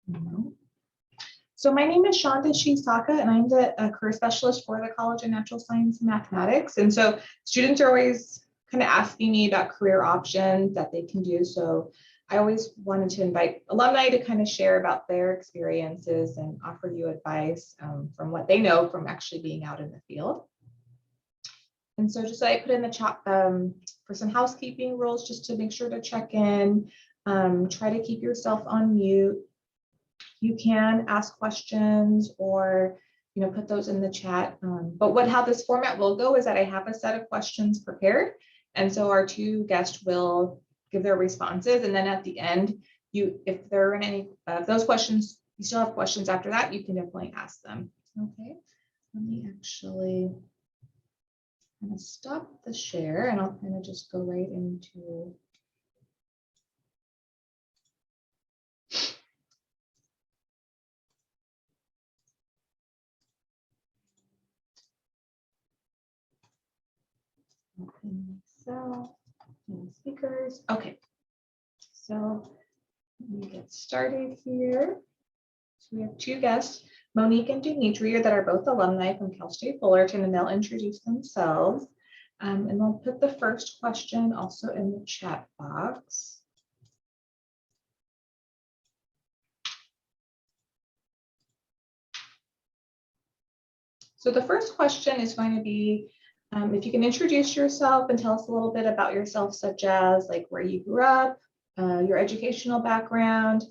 Mhm. So my name is Shanta Shisaka, and I'm the career specialist for the College of Natural Science and Mathematics. And so students are always kind of asking me about career options that they can do. So I always wanted to invite alumni to kind of share about their experiences and offer you advice from what they know from actually being out in the field. And so just I put in the chat for some housekeeping rules just to make sure to check in, try to keep yourself on mute. You can ask questions or put those in the chat. But how this format will go is that I have a set of questions prepared. And so our two guests will give their responses. And then at the end, if there are any of those questions, you still have questions after that, you can definitely ask them. Okay, let me actually kind of stop the share and I'll kind of just go right into open myself and speakers. Okay, so let me get started here. So we have two guests, Monique and Dimitri, that are both alumni from Cal State Fullerton, and they'll introduce themselves. And they'll put the first question also in the chat box. So the first question is going to be, if you can introduce yourself and tell us a little bit about yourself, such as like where you grew up, your educational background,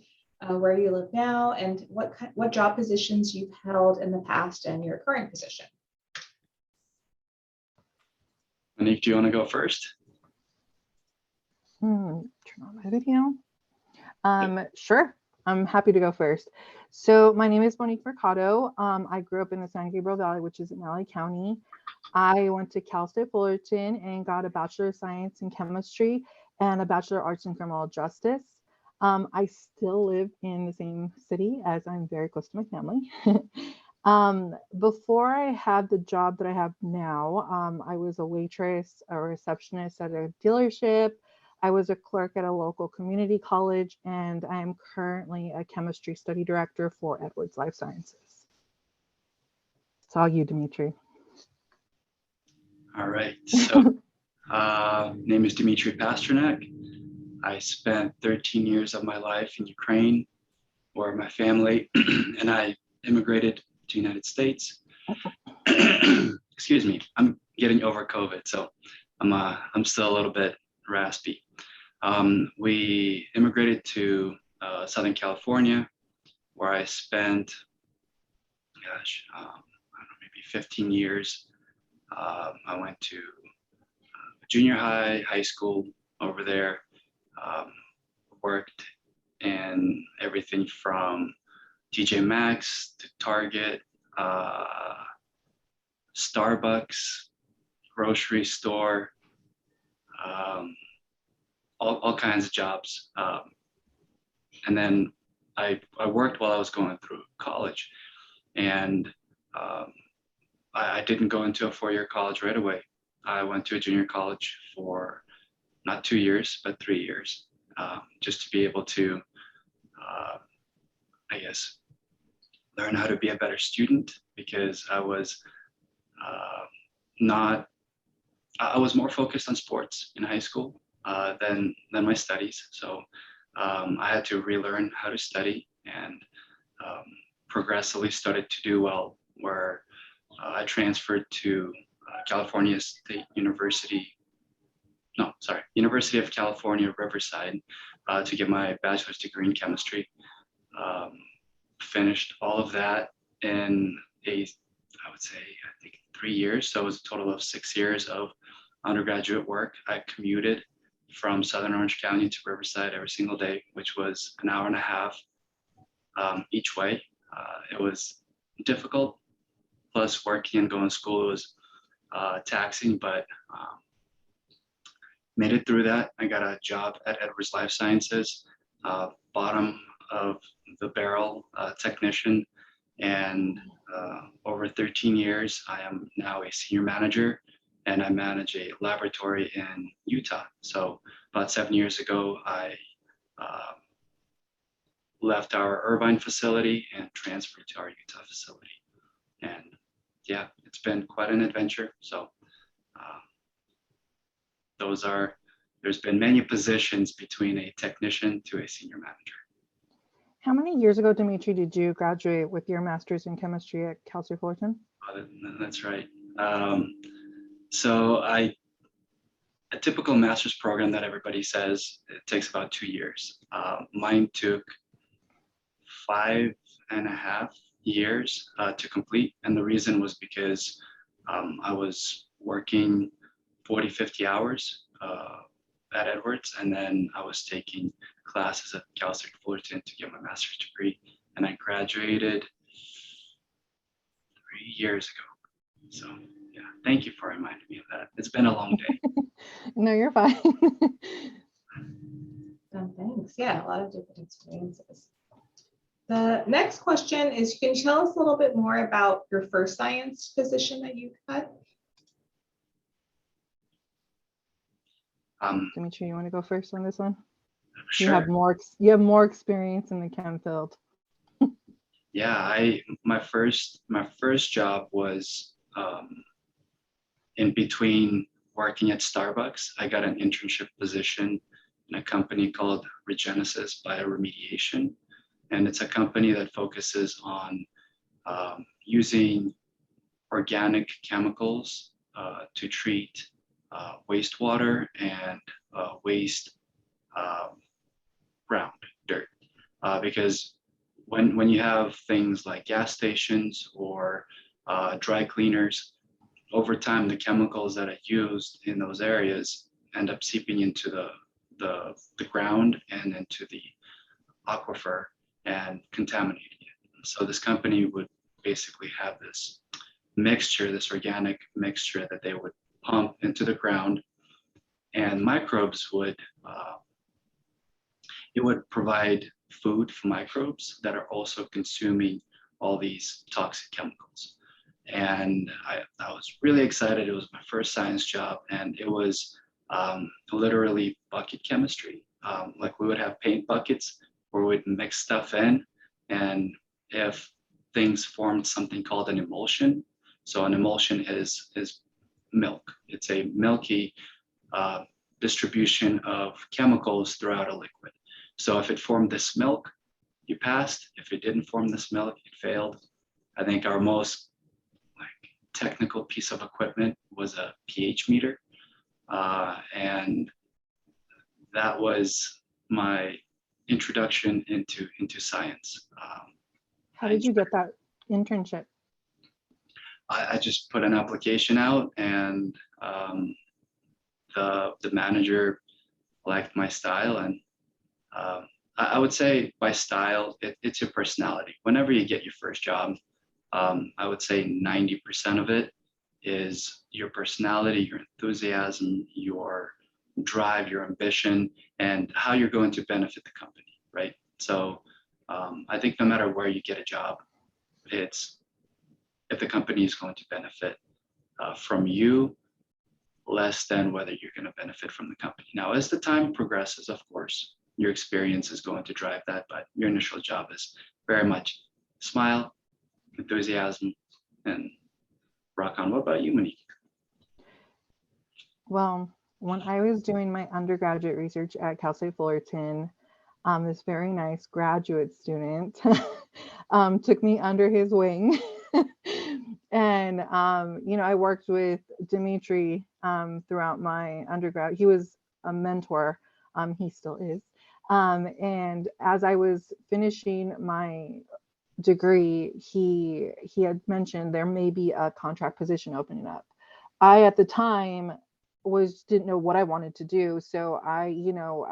where you live now, and what job positions you've held in the past and your current position. Monique, do you want to go first? Turn on my video. Sure, I'm happy to go first. So my name is Monique Mercado. I grew up in the San Gabriel Valley, which is in LA County. I went to Cal State Fullerton and got a Bachelor of Science in Chemistry and a Bachelor of Arts in Criminal Justice. I still live in the same city as I'm very close to my family. Before I had the job that I have now, I was a waitress, a receptionist at a dealership. I was a clerk at a local community college, and I am currently a chemistry study director for Edwards Life Sciences. It's all you, Dimitri. All right. So, name is Dimitri Pasternak. I spent 13 years of my life in Ukraine, where my family and I immigrated to the United States. Excuse me, I'm getting over COVID, so I'm still a little bit raspy. We immigrated to Southern California, where I spent, I don't know, maybe 15 years. I went to junior high, high school over there, worked in everything from TJ Maxx to Target, Starbucks, grocery store, all kinds of jobs. And then I worked while I was going through college, and I didn't go into a four-year college right away. I went to a junior college for not 2 years, but 3 years, just to be able to, I guess, learn how to be a better student, because I was I was more focused on sports in high school than my studies. So I had to relearn how to study, and progressively started to do well, where I transferred to California State University. No, sorry, University of California, Riverside, to get my bachelor's degree in chemistry. Finished all of that in I would say, I think 3 years. So it was a total of 6 years of undergraduate work. I commuted from Southern Orange County to Riverside every single day, which was an hour and a half each way. It was difficult, plus working and going to school was taxing, but made it through that. I got a job at Edwards Life Sciences, bottom of the barrel technician, and over 13 years, I am now a senior manager, and I manage a laboratory in Utah. So about 7 years ago, I left our Irvine facility and transferred to our Utah facility. And yeah, it's been quite an adventure. So there's been many positions between a technician to a senior manager. How many years ago, Dimitri, did you graduate with your master's in chemistry at Cal State Fullerton? That's right. So a typical master's program that everybody says, it takes about 2 years. Mine took 5.5 years to complete. And the reason was because I was working 40, 50 hours at Edwards. And then I was taking classes at Cal State Fullerton to get my master's degree. And I graduated 3 years ago. So yeah, thank you for reminding me of that. It's been a long day. No, you're fine. Thanks. Yeah, a lot of different experiences. The next question is, can you tell us a little bit more about your first science position that you had? Dimitri, you want to go first on this one? Sure. You have more experience in the chem field. Yeah, my first job was in between working at Starbucks. I got an internship position in a company called Regenesis Bioremediation, and it's a company that focuses on using organic chemicals to treat wastewater and waste ground dirt, because when you have things like gas stations or dry cleaners, over time the chemicals that are used in those areas end up seeping into the ground and into the aquifer and contaminating it. So this company would basically have this mixture, this organic mixture that they would pump into the ground, and microbes would it would provide food for microbes that are also consuming all these toxic chemicals. And I was really excited. It was my first science job, and it was literally bucket chemistry. Like we would have paint buckets where we'd mix stuff in, and if things formed something called an emulsion. So an emulsion is milk. It's a milky distribution of chemicals throughout a liquid. So if it formed this milk, you passed. If it didn't form this milk, it failed. I think our most technical piece of equipment was a pH meter. And that was my introduction into science. How did you get that internship? I just put an application out, and the manager liked my style. And I would say by style, it's your personality. Whenever you get your first job, I would say 90% of it is your personality, your enthusiasm, your drive, your ambition, and how you're going to benefit the company, right? So I think no matter where you get a job, it's if the company is going to benefit from you less than whether you're going to benefit from the company. Now, as the time progresses, of course, your experience is going to drive that, but your initial job is very much smile, enthusiasm, and rock on. What about you, Monique? Well, when I was doing my undergraduate research at Cal State Fullerton, this very nice graduate student took me under his wing. And, I worked with Dimitri throughout my undergrad. He was a mentor. He still is. And as I was finishing my degree, he had mentioned there may be a contract position opening up. I, at the time, didn't know what I wanted to do. So I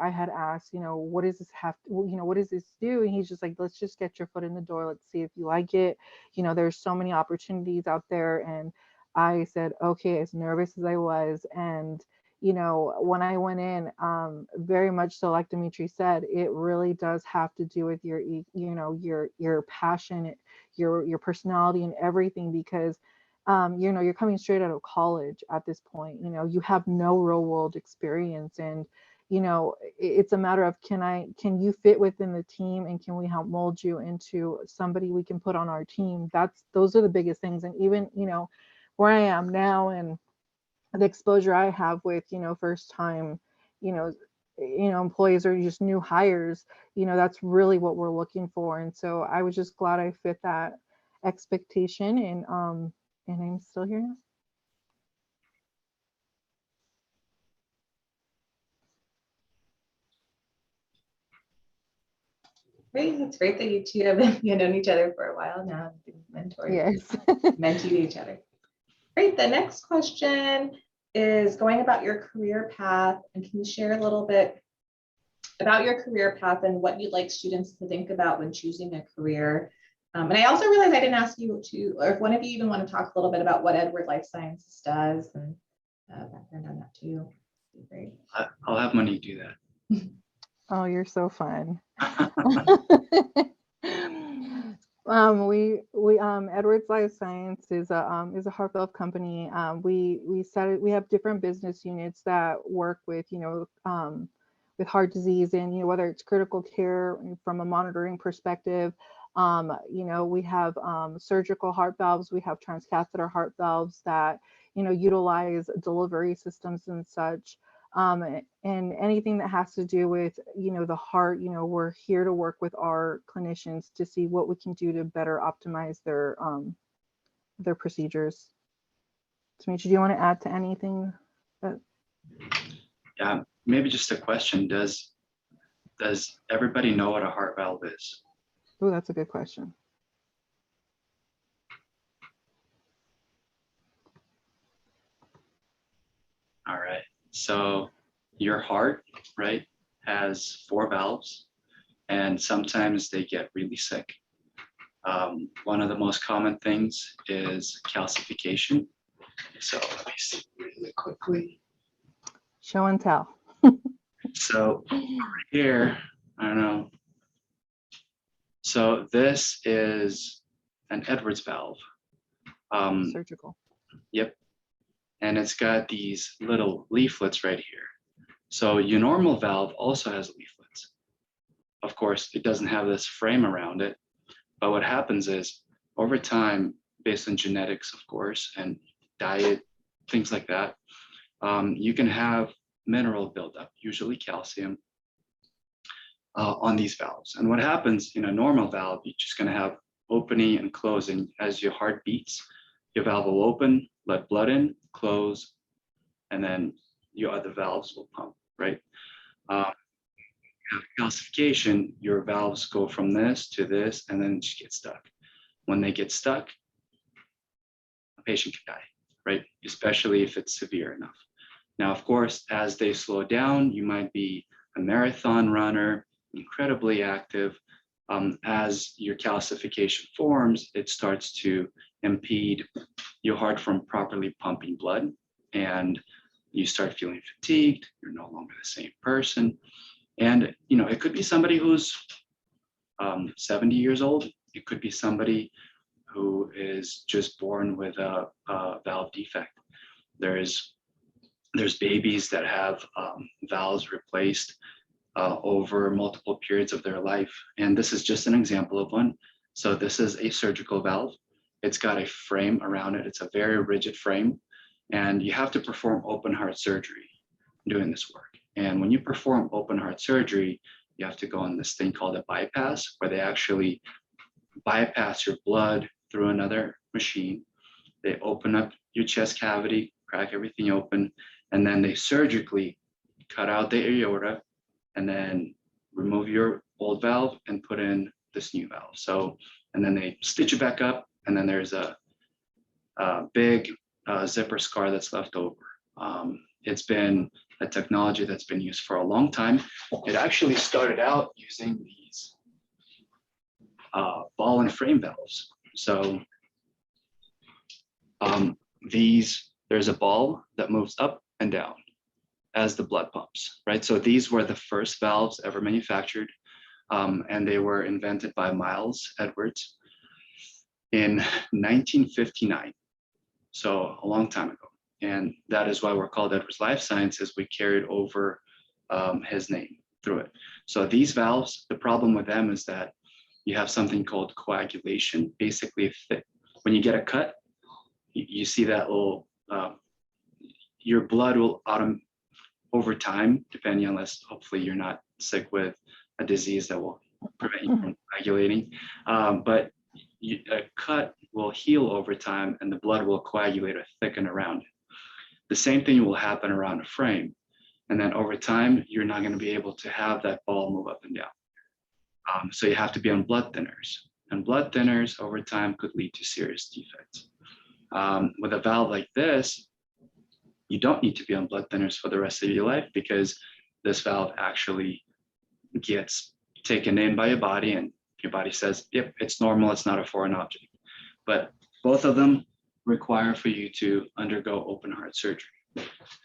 had asked, what does this have, what does this do? And he's just like, let's just get your foot in the door. Let's see if you like it. There's so many opportunities out there. And I said, okay, as nervous as I was. And, when I went in, very much so, like Dimitri said, it really does have to do with your passion, your personality and everything, because you're coming straight out of college at this point. You have no real world experience, and it's a matter of, can you fit within the team, and can we help mold you into somebody we can put on our team? Those are the biggest things. And even, where I am now, and the exposure I have with, first time, you know, employees or just new hires, that's really what we're looking for. And so I was just glad I fit that expectation, and I'm still here now. Great, it's great that you two have known each other for a while now, mentoring, Yes. mentee to each other. Great, the next question is going about your career path, and can you share a little bit about your career path and what you'd like students to think about when choosing a career? And I also realized I didn't ask you to, or if one of you even want to talk a little bit about what Edward Life Sciences does, and background on that too. Great. I'll have Monique do that. Oh, you're so fun. Edwards Life Science is a heart valve company. We have different business units that work with with heart disease, and whether it's critical care from a monitoring perspective. We have surgical heart valves, we have transcatheter heart valves that utilize delivery systems and such. And anything that has to do with the heart, we're here to work with our clinicians to see what we can do to better optimize their procedures. Dimitri, do you want to add to anything? Yeah, maybe just a question. Does everybody know what a heart valve is? Oh, that's a good question. All right. So your heart, right, has 4 valves, and sometimes they get really sick. One of the most common things is calcification. So let me see really quickly. Show and tell. So over here, I don't know. So this is an Edwards valve. Surgical. Yep. And it's got these little leaflets right here. So your normal valve also has leaflets. Of course, it doesn't have this frame around it, but what happens is over time, based on genetics, of course, and diet, things like that, you can have mineral buildup, usually calcium, on these valves. And what happens in a normal valve, you're just going to have opening and closing as your heart beats. Your valve will open, let blood in, close, and then your other valves will pump, right? Have calcification, your valves go from this to this, and then just get stuck. When they get stuck, a patient can die, right? Especially if it's severe enough. Now, of course, as they slow down, you might be a marathon runner, incredibly active. As your calcification forms, it starts to impede your heart from properly pumping blood, and you start feeling fatigued. You're no longer the same person. And it could be somebody who's 70 years old. It could be somebody who is just born with a valve defect. There's babies that have valves replaced over multiple periods of their life. And this is just an example of one. So this is a surgical valve. It's got a frame around it. It's a very rigid frame. And you have to perform open heart surgery doing this work. And when you perform open heart surgery, you have to go on this thing called a bypass, where they actually bypass your blood through another machine. They open up your chest cavity, crack everything open, and then they surgically cut out the aorta and then remove your old valve and put in this new valve. So, and then they stitch it back up, and then there's a big zipper scar that's left over. It's been a technology that's been used for a long time. It actually started out using these ball and frame valves. So there's a ball that moves up and down as the blood pumps, right? So these were the first valves ever manufactured, and they were invented by Miles Edwards in 1959. So a long time ago. And that is why we're called Edwards Life Sciences. We carried over his name through it. So these valves, the problem with them is that you have something called coagulation. Basically, when you get a cut, you see that little, your blood will over time, depending unless hopefully you're not sick with a disease that will prevent you from coagulating. But a cut will heal over time and the blood will coagulate or thicken around it. The same thing will happen around a frame. And then over time, you're not going to be able to have that ball move up and down. So you have to be on blood thinners. And blood thinners over time could lead to serious defects. With a valve like this, you don't need to be on blood thinners for the rest of your life because this valve actually gets taken in by your body and your body says, yep, it's normal, it's not a foreign object. But both of them require for you to undergo open heart surgery.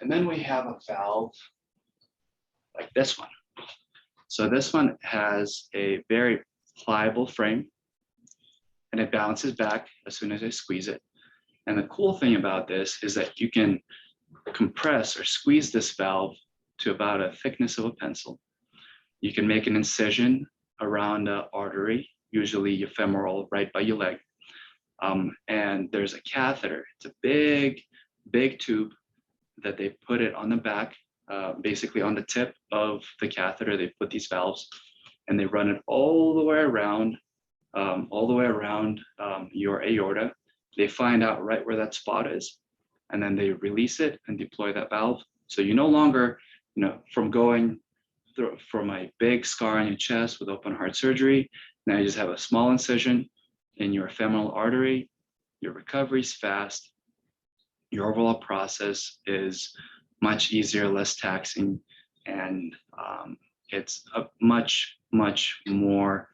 And then we have a valve like this one. So this one has a very pliable frame and it bounces back as soon as I squeeze it. And the cool thing about this is that you can compress or squeeze this valve to about a thickness of a pencil. You can make an incision around an artery, usually your femoral, right by your leg. And there's a catheter. It's a big tube that they put it on the back, basically on the tip of the catheter. They put these valves and they run it all the way around your aorta. They find out right where that spot is, and then they release it and deploy that valve. So you no longer, from going through from a big scar on your chest with open heart surgery, now you just have a small incision in your femoral artery. Your recovery is fast. Your overall process is much easier, less taxing, and it's a much more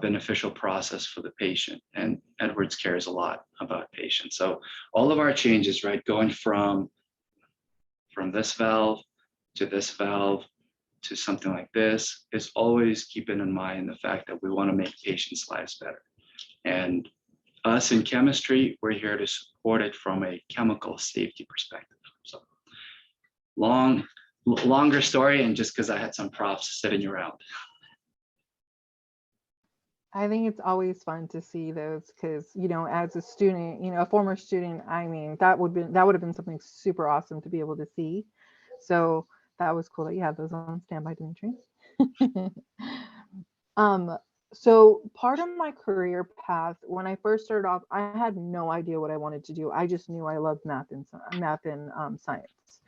beneficial process for the patient. And Edwards cares a lot about patients. So all of our changes, right, going from this valve to something like this, is always keeping in mind the fact that we want to make patients' lives better. And us in chemistry, we're here to support it from a chemical safety perspective. So longer story, and just because I had some props sitting around. I think it's always fun to see those because, as a student, a former student, I mean, that would have been something super awesome to be able to see. So that was cool that you had those on standby, Dimitri. So part of my career path, when I first started off, I had no idea what I wanted to do. I just knew I loved math and science.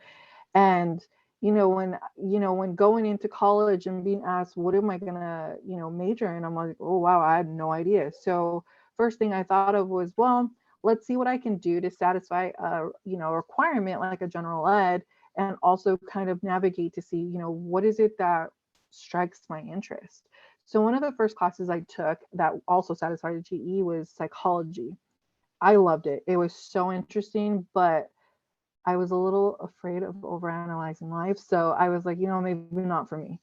And when going into college and being asked, what am I gonna, major in? I'm like, oh wow, I had no idea. So first thing I thought of was, well, let's see what I can do to satisfy a requirement like a general ed, and also kind of navigate to see, what is it that strikes my interest. So one of the first classes I took that also satisfied a GE was psychology. I loved it. It was so interesting, but I was a little afraid of overanalyzing life. So I was like, maybe not for me.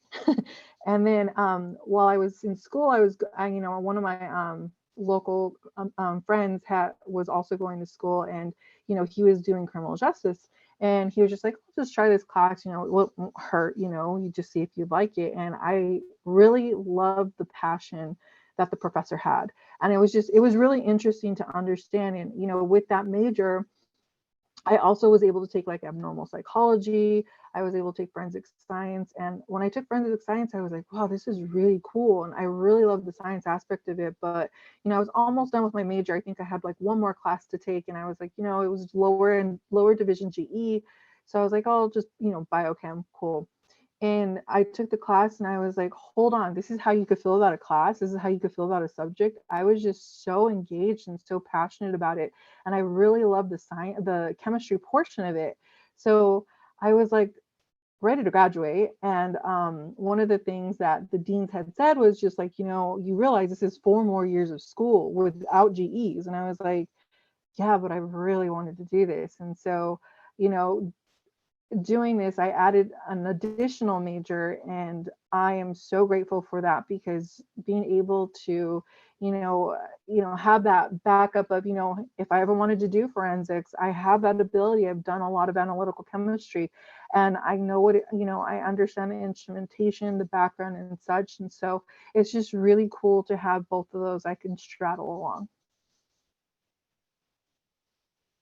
And then while I was in school, one of my local friends was also going to school, and, he was doing criminal justice. And he was just like, just try this class, it won't hurt, you just see if you like it. And I really loved the passion that the professor had. And it was really interesting to understand. And, with that major, I also was able to take like abnormal psychology. I was able to take forensic science. And when I took forensic science, I was like, wow, this is really cool. And I really love the science aspect of it. But, I was almost done with my major. I think I had like one more class to take. And I was like, it was lower division GE. So I was like, oh, I'll just, biochem, cool. And I took the class and I was like, hold on, this is how you could feel about a class. This is how you could feel about a subject. I was just so engaged and so passionate about it. And I really loved the chemistry portion of it. So I was like ready to graduate. And one of the things that the deans had said was just like, you realize this is 4 more years of school without GEs. And I was like, yeah, but I really wanted to do this. And so, doing this, I added an additional major, and I am so grateful for that, because being able to, have that backup of, if I ever wanted to do forensics, I have that ability. I've done a lot of analytical chemistry, and I know I understand the instrumentation, the background and such. And so it's just really cool to have both of those I can straddle along.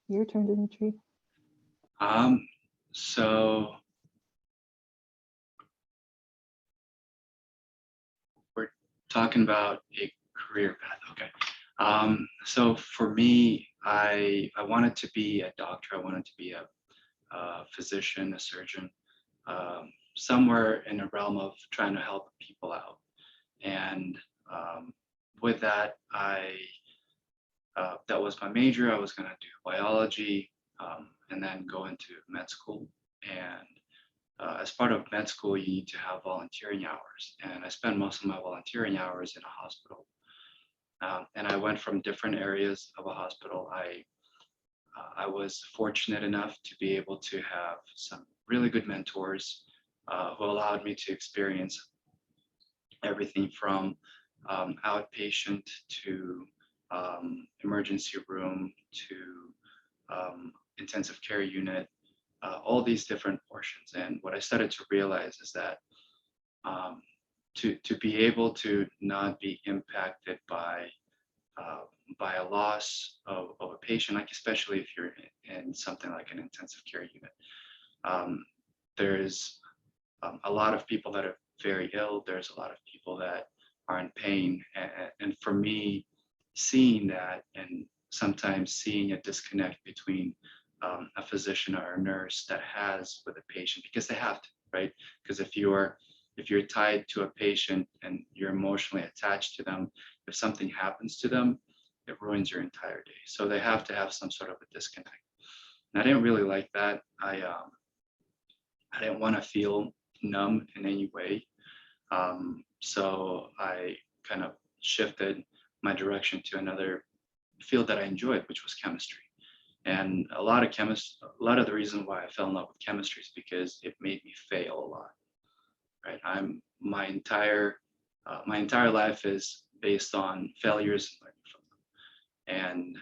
Your turn, Dimitri. So we're talking about a career path. Okay. So for me, I wanted to be a doctor. I wanted to be a physician, a surgeon, somewhere in the realm of trying to help people out. And with that, that was my major. I was going to do biology and then go into med school. And as part of med school, you need to have volunteering hours. And I spent most of my volunteering hours in a hospital. And I went from different areas of a hospital. I was fortunate enough to be able to have some really good mentors who allowed me to experience everything from outpatient to emergency room to intensive care unit, all these different portions. And what I started to realize is that to be able to not be impacted by a loss of a patient, like especially if you're in something like an intensive care unit, there's a lot of people that are very ill. There's a lot of people that are in pain. And for me, seeing that and sometimes seeing a disconnect between a physician or a nurse that has with a patient, because they have to, right? Because if you're tied to a patient and you're emotionally attached to them, if something happens to them, it ruins your entire day. So they have to have some sort of a disconnect. And I didn't really like that. I didn't want to feel numb in any way. So I kind of shifted my direction to another field that I enjoyed, which was chemistry. And a lot of the reason why I fell in love with chemistry is because it made me fail a lot. Right? My entire life is based on failures and learning from them. And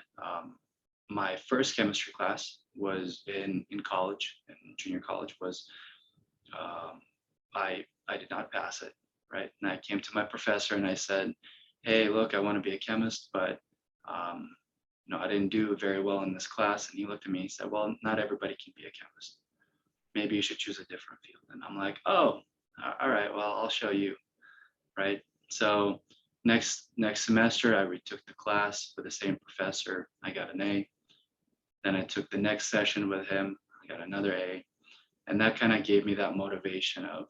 my first chemistry class was in college, in junior college, was I did not pass it, right? And I came to my professor and I said, hey, look, I want to be a chemist, but I didn't do very well in this class. And he looked at me and said, well, not everybody can be a chemist. Maybe you should choose a different field. And I'm like, oh, all right, well, I'll show you, right? So next semester, I retook the class with the same professor. I got an A. Then I took the next session with him. I got another A. And that kind of gave me that motivation of,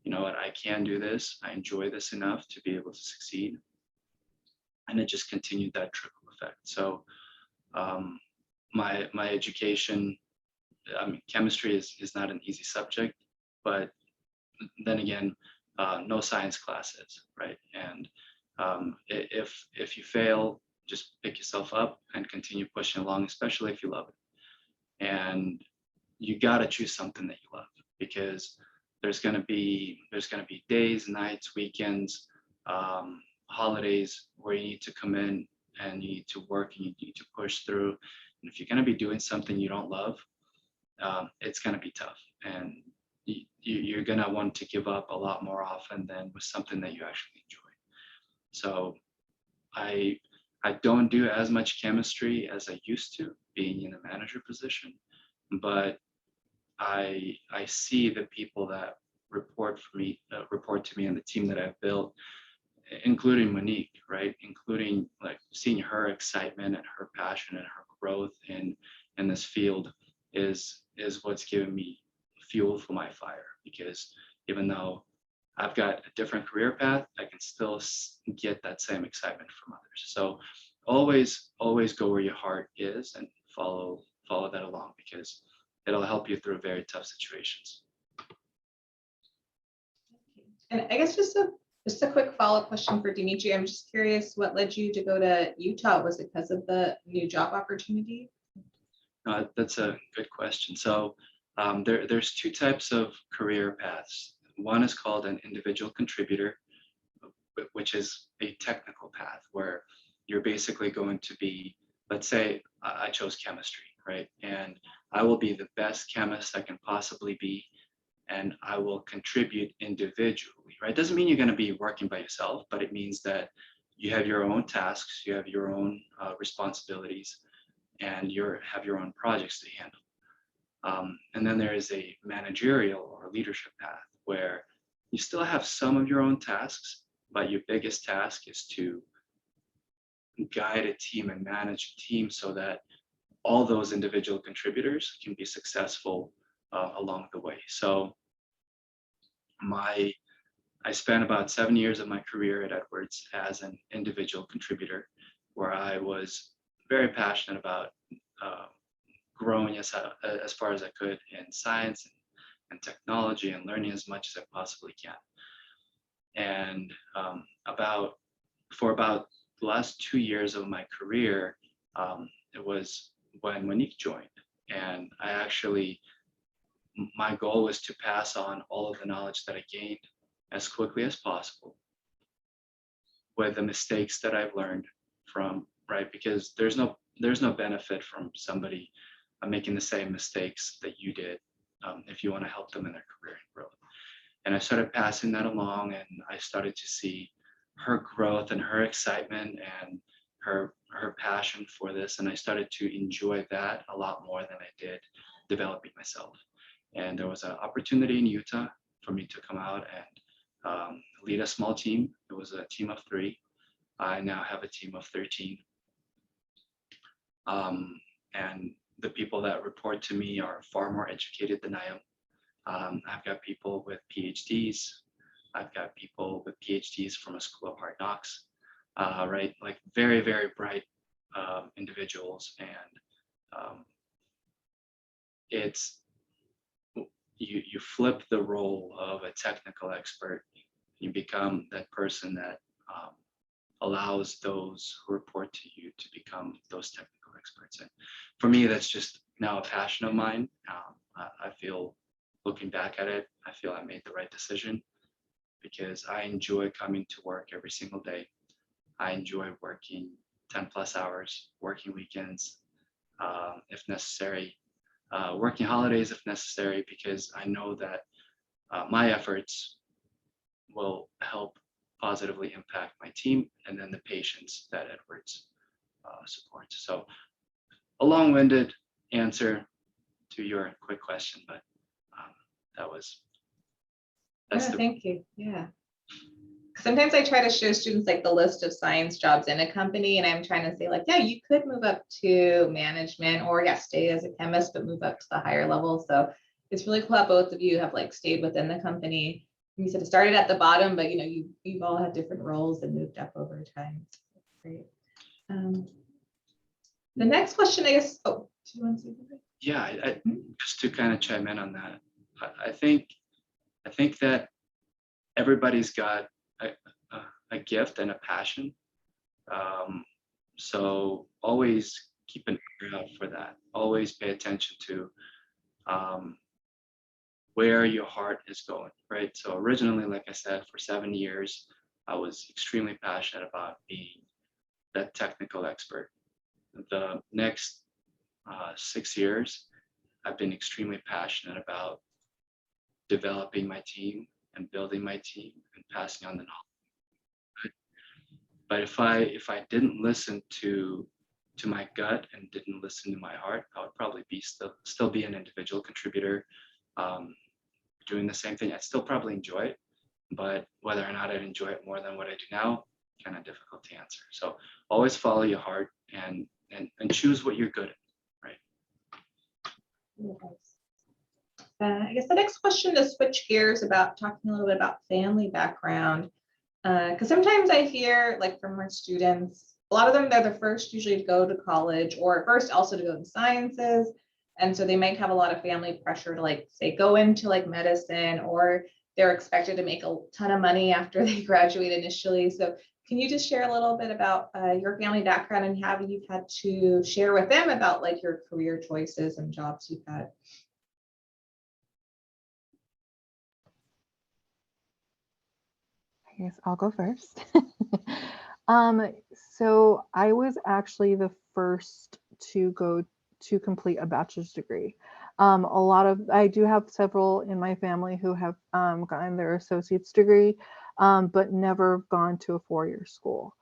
you know what, I can do this. I enjoy this enough to be able to succeed. And it just continued that trickle effect. So my education, chemistry is not an easy subject, but then again, no science classes, right? And if you fail, just pick yourself up and continue pushing along, especially if you love it. And you got to choose something that you love, because there's going to be days, nights, weekends, holidays where you need to come in and you need to work and you need to push through. And if you're going to be doing something you don't love, it's going to be tough, and you're going to want to give up a lot more often than with something that you actually enjoy. So I don't do as much chemistry as I used to, being in a manager position, but I see the people that report to me and the team that I've built, including Monique, right? Including like seeing her excitement and her passion and her growth in this field is what's giving me fuel for my fire. Because even though I've got a different career path, I can still get that same excitement from others. So always go where your heart is and follow that along, because it'll help you through very tough situations. And I guess just a quick follow-up question for Dimitri. I'm just curious, what led you to go to Utah? Was it because of the new job opportunity? That's a good question. So there's two types of career paths. One is called an individual contributor, which is a technical path where you're basically going to be, let's say I chose chemistry, right? And I will be the best chemist I can possibly be, and I will contribute individually, right? Doesn't mean you're going to be working by yourself, but it means that you have your own tasks, you have your own responsibilities, and you have your own projects to handle. And then there is a managerial or leadership path where you still have some of your own tasks, but your biggest task is to guide a team and manage a team so that all those individual contributors can be successful along the way. So I spent about 7 years of my career at Edwards as an individual contributor, where I was very passionate about growing as far as I could in science and technology and learning as much as I possibly can. And for about the last 2 years of my career, it was when Monique joined. And my goal was to pass on all of the knowledge that I gained as quickly as possible with the mistakes that I've learned from, right? Because there's no benefit from somebody making the same mistakes that you did if you want to help them in their career and growth. And I started passing that along, and I started to see her growth and her excitement and her passion for this. And I started to enjoy that a lot more than I did developing myself. And there was an opportunity in Utah for me to come out and lead a small team. It was a team of 3. I now have a team of 13. And the people that report to me are far more educated than I am. I've got people with PhDs. I've got people with PhDs from a School of Hard Knocks, right? Like very, very bright individuals. And you flip the role of a technical expert. You become that person that allows those who report to you to become those technical experts. And for me, that's just now a passion of mine. I feel, looking back at it, I feel I made the right decision because I enjoy coming to work every single day. I enjoy working 10 plus hours, working weekends if necessary, working holidays if necessary, because I know that my efforts will help positively impact my team and then the patients that Edwards supports. So a long-winded answer to your quick question, but Thank you. Yeah. Sometimes I try to show students like the list of science jobs in a company, and I'm trying to say like, yeah, you could move up to management, or yeah, stay as a chemist, but move up to the higher level. So it's really cool that both of you have like stayed within the company. You said it started at the bottom, but you've all had different roles and moved up over time. That's great. The next question, I guess. Oh, do you want to say something? Yeah, just to kind of chime in on that, I think that everybody's got a gift and a passion. So always keep an eye out for that. Always pay attention to where your heart is going, right? So originally, like I said, for 7 years, I was extremely passionate about being that technical expert. The next 6 years, I've been extremely passionate about developing my team and building my team and passing on the knowledge. But if I didn't listen to my gut and didn't listen to my heart, I would probably be still be an individual contributor, doing the same thing. I'd still probably enjoy it, but whether or not I'd enjoy it more than what I do now, kind of difficult to answer. So always follow your heart and choose what you're good at, right? I guess the next question to switch gears about talking a little bit about family background, because sometimes I hear like from our students, a lot of them, they're the first usually to go to college or first also to go to sciences. And so they might have a lot of family pressure to like say go into like medicine, or they're expected to make a ton of money after they graduate initially. So can you just share a little bit about your family background and how you've had to share with them about like your career choices and jobs you've had? Yes, I'll go first. So I was actually the first to go to complete a bachelor's degree. I do have several in my family who have gotten their associate's degree, but never gone to a four-year school.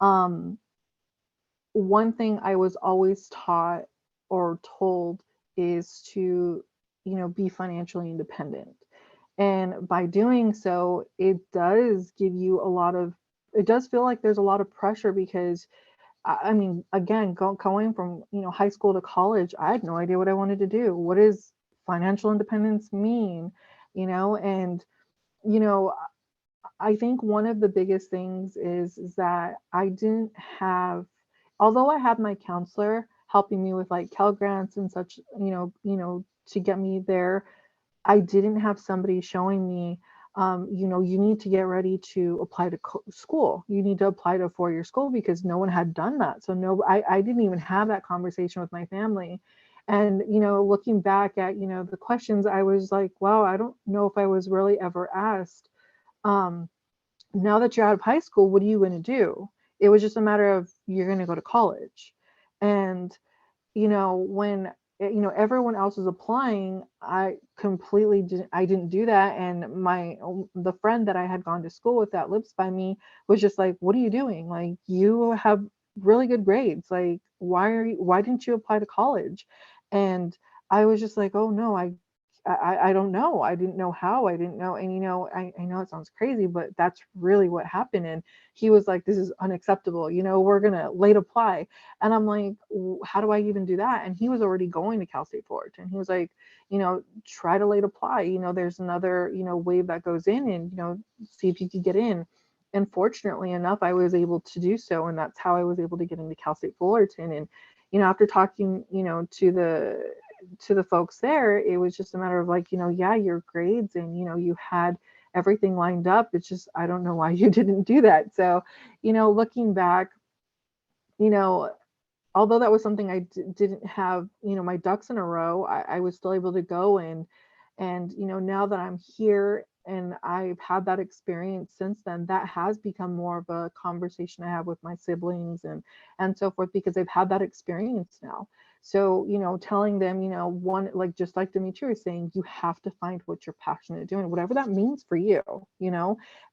Um, One thing I was always taught or told is to, be financially independent. And by doing so, it does feel like there's a lot of pressure because I mean, again, going from, high school to college, I had no idea what I wanted to do. What does financial independence mean? And, you know, I think one of the biggest things is that I didn't have, although I had my counselor helping me with like Cal Grants and such, to get me there, I didn't have somebody showing me, you need to get ready to apply to school. You need to apply to a four-year school because no one had done that. So no, I didn't even have that conversation with my family. And, looking back at, the questions, I was like, wow, I don't know if I was really ever asked, um, now that you're out of high school, what are you going to do? It was just a matter of you're going to go to college. And when everyone else was applying, I didn't do that. And the friend that I had gone to school with that lives by me was just like, what are you doing? Like, you have really good grades. Like, why didn't you apply to college? And I was just like, oh no, I don't know. I didn't know how. I didn't know. And I know it sounds crazy, but that's really what happened. And he was like, this is unacceptable. We're gonna late apply. And I'm like, how do I even do that? And he was already going to Cal State Fullerton. He was like, try to late apply. There's another, wave that goes in and, see if you could get in. And fortunately enough, I was able to do so. And that's how I was able to get into Cal State Fullerton. And, after talking, to the folks there, it was just a matter of like, yeah, your grades and, you had everything lined up. It's just, I don't know why you didn't do that. So, looking back, you know, although that was something I didn't have, my ducks in a row, I was still able to go and, now that I'm here and I've had that experience since then, that has become more of a conversation I have with my siblings and so forth, because I've had that experience now. So, telling them, one, like, just like Dimitri was saying, you have to find what you're passionate doing, whatever that means for you,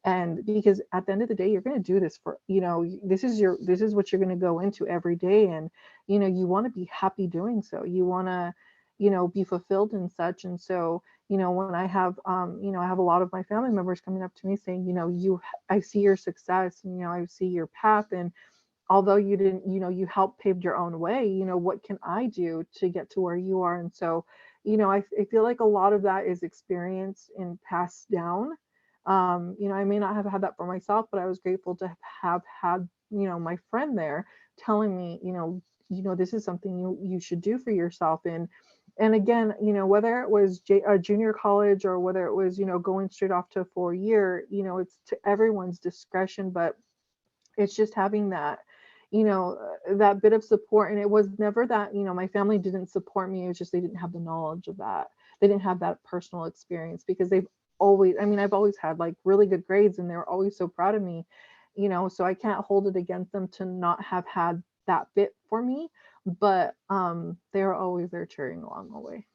and because at the end of the day, you're going to do this for, this is what you're going to go into every day. And, you want to be happy doing so. You want to, be fulfilled and such. And so, when I have, I have a lot of my family members coming up to me saying, I see your success, and, I see your path. And although you didn't, you helped pave your own way, what can I do to get to where you are? And so, I feel like a lot of that is experienced and passed down. I may not have had that for myself, but I was grateful to have had, my friend there telling me, this is something you should do for yourself. And again, whether it was a junior college or whether it was, going straight off to a 4-year, it's to everyone's discretion, but it's just having that, that bit of support. And it was never that, my family didn't support me. It was just, they didn't have the knowledge of that. They didn't have that personal experience because I've always had like really good grades and they were always so proud of me, so I can't hold it against them to not have had that bit for me, but they were always there cheering along the way.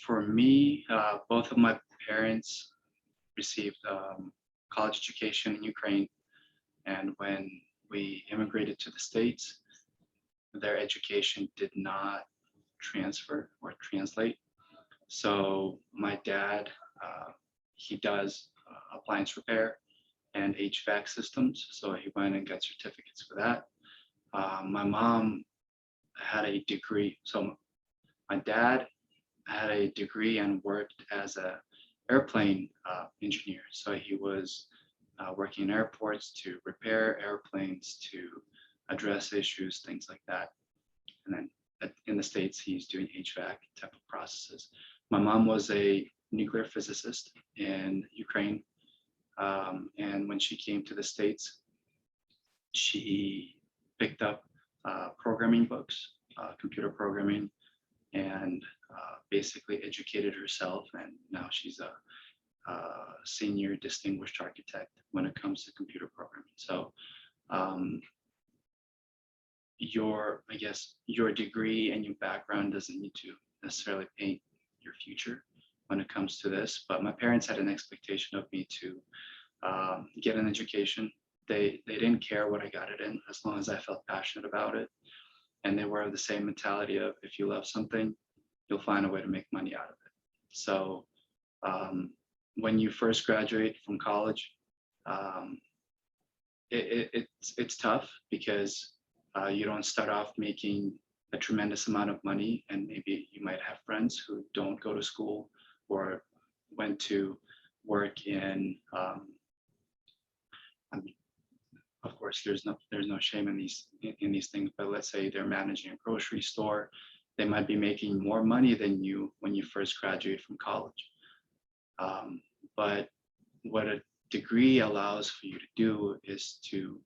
For me, both of my parents received college education in Ukraine. And when we immigrated to the States, their education did not transfer or translate. So my dad, he does appliance repair and HVAC systems. So he went and got certificates for that. My mom had a degree. So my dad had a degree and worked as a airplane engineer. So he was working in airports to repair airplanes, to address issues, things like that. And then in the States, he's doing HVAC type of processes. My mom was a nuclear physicist in Ukraine. And when she came to the States, she picked up programming books, computer programming, and basically educated herself. And now she's a senior distinguished architect when it comes to computer programming. So I guess your degree and your background doesn't need to necessarily paint your future when it comes to this. But my parents had an expectation of me to get an education. They didn't care what I got it in as long as I felt passionate about it. And they were of the same mentality of, if you love something, you'll find a way to make money out of it. So when you first graduate from college, it's tough because you don't start off making a tremendous amount of money, and maybe you might have friends who don't go to school or went to work in. I mean, of course, there's no shame in these things, but let's say they're managing a grocery store, they might be making more money than you when you first graduate from college. But what a degree allows for you to do is to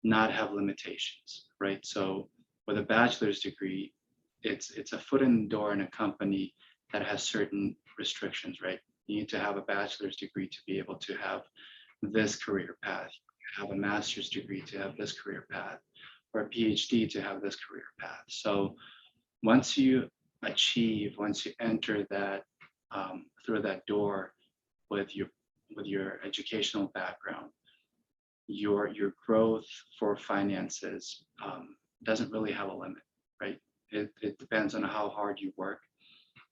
not have limitations, right? So with a bachelor's degree, it's a foot in the door in a company that has certain restrictions, right? You need to have a bachelor's degree to be able to have this career path, have a master's degree to have this career path, or a PhD to have this career path. So once you enter that through that door with your educational background, your growth for finances doesn't really have a limit, right? It depends on how hard you work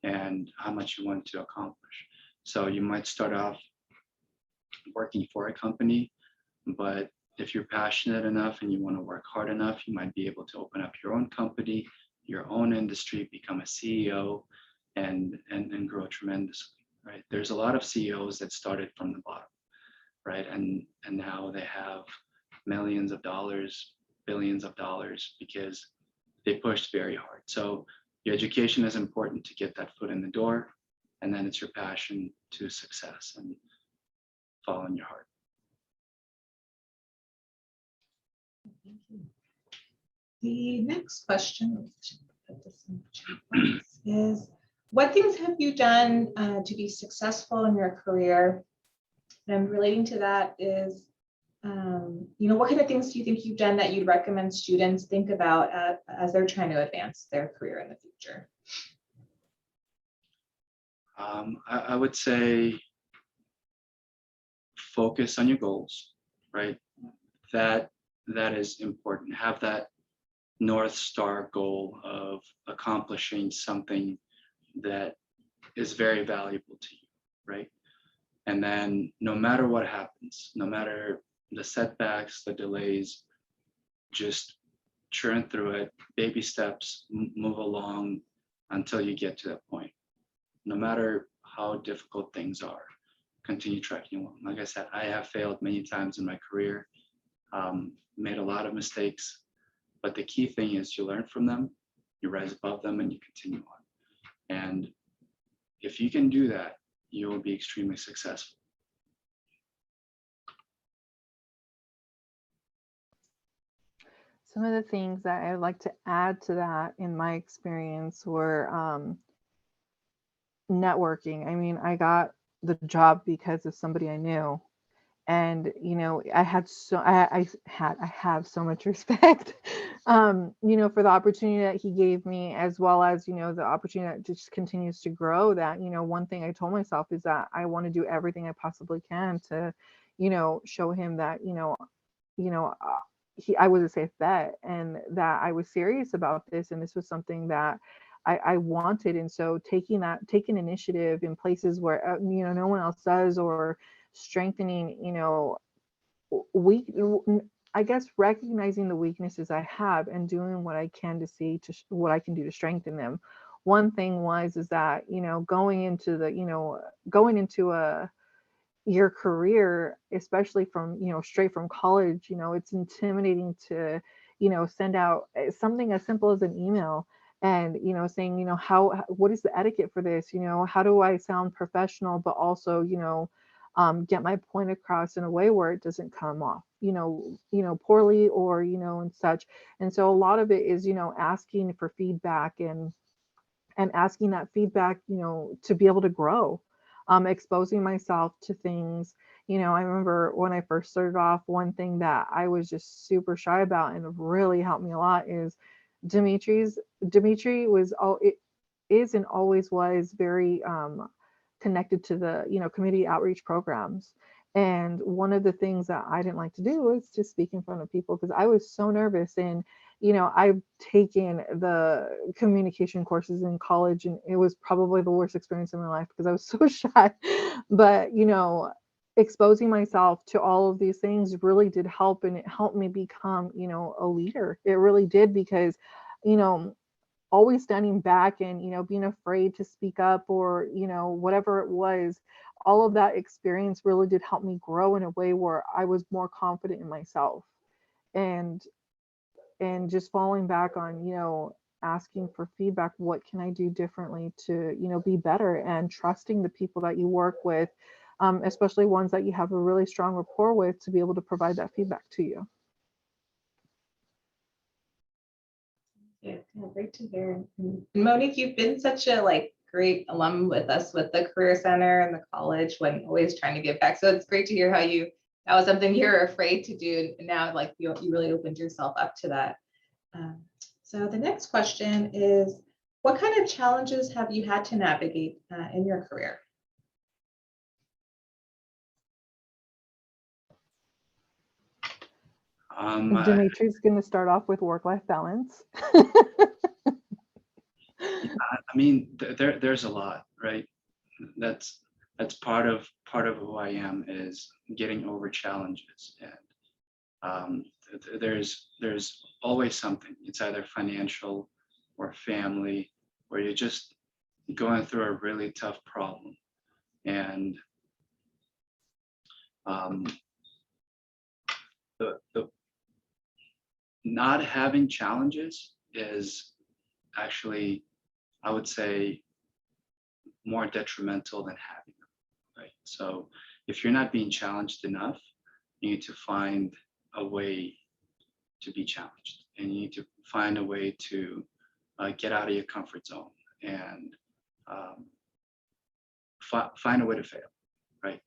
and how much you want to accomplish. So you might start off working for a company, but if you're passionate enough and you want to work hard enough, you might be able to open up your own company, your own industry, become a CEO, and grow tremendously, right? There's a lot of CEOs that started from the bottom, right? And now they have millions of dollars, billions of dollars because they pushed very hard. So your education is important to get that foot in the door, and then it's your passion to success and following your heart. Thank you. The next question is, what things have you done to be successful in your career? And relating to that is, what kind of things do you think you've done that you'd recommend students think about as they're trying to advance their career in the future? I would say focus on your goals, right? That is important. Have that North Star goal of accomplishing something that is very valuable to you, right? And then no matter what happens, no matter the setbacks, the delays, just churn through it, baby steps, move along until you get to that point. No matter how difficult things are, continue trekking along. Like I said, I have failed many times in my career, made a lot of mistakes, but the key thing is you learn from them, you rise above them, and you continue on. And if you can do that, you will be extremely successful. Some of the things that I'd like to add to that in my experience were networking. I mean, I got the job because of somebody I knew. And, I have so much respect, for the opportunity that he gave me, as well as, the opportunity that just continues to grow. That, one thing I told myself is that I want to do everything I possibly can to, show him that, I was a safe bet, and that I was serious about this, and this was something that I wanted. And so taking initiative in places where, no one else does, or strengthening, I guess recognizing the weaknesses I have and doing what I can to see what I can do to strengthen them. One thing is that, going into your career, especially from, straight from college, it's intimidating to, send out something as simple as an email and, saying, what is the etiquette for this? How do I sound professional, but also, get my point across in a way where it doesn't come off, poorly, or, and such. And so a lot of it is, asking for feedback and and asking that feedback, to be able to grow, exposing myself to things. I remember when I first started off, one thing that I was just super shy about and really helped me a lot is Dimitri was all it is and always was very connected to the community outreach programs. And one of the things that I didn't like to do was to speak in front of people because I was so nervous. And I've taken the communication courses in college, and it was probably the worst experience in my life because I was so shy. But exposing myself to all of these things really did help, and it helped me become a leader. It really did, because you know always standing back and being afraid to speak up, or whatever it was, all of that experience really did help me grow in a way where I was more confident in myself. And and just falling back on asking for feedback, what can I do differently to be better, and trusting the people that you work with, especially ones that you have a really strong rapport with, to be able to provide that feedback to you. Yeah, great to hear. And Monique, you've been such a great alum with us with the Career Center and the college, when always trying to give back. So it's great to hear how that was something you were afraid to do, and now you really opened yourself up to that. So the next question is, what kind of challenges have you had to navigate in your career? Dimitri's going to start off with work-life balance. I mean, there's a lot, right? That's part of who I am, is getting over challenges. And there's always something. It's either financial or family, or you're just going through a really tough problem. And the not having challenges is actually, I would say, more detrimental than having them, right? So if you're not being challenged enough, you need to find a way to be challenged, and you need to find a way to get out of your comfort zone, and find a way to fail, right?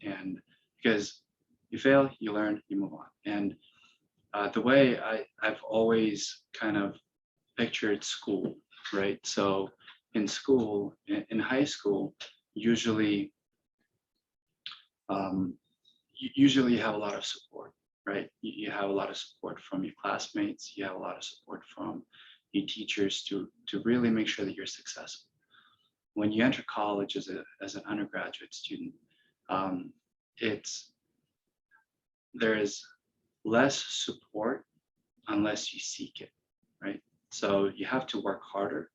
And because you fail, you learn, you move on. And the way I've always kind of pictured school, right? So in school, in high school, usually you have a lot of support, right? You have a lot of support from your classmates. You have a lot of support from your teachers to really make sure that you're successful. When you enter college as an undergraduate student, there is less support unless you seek it, right? So you have to work harder.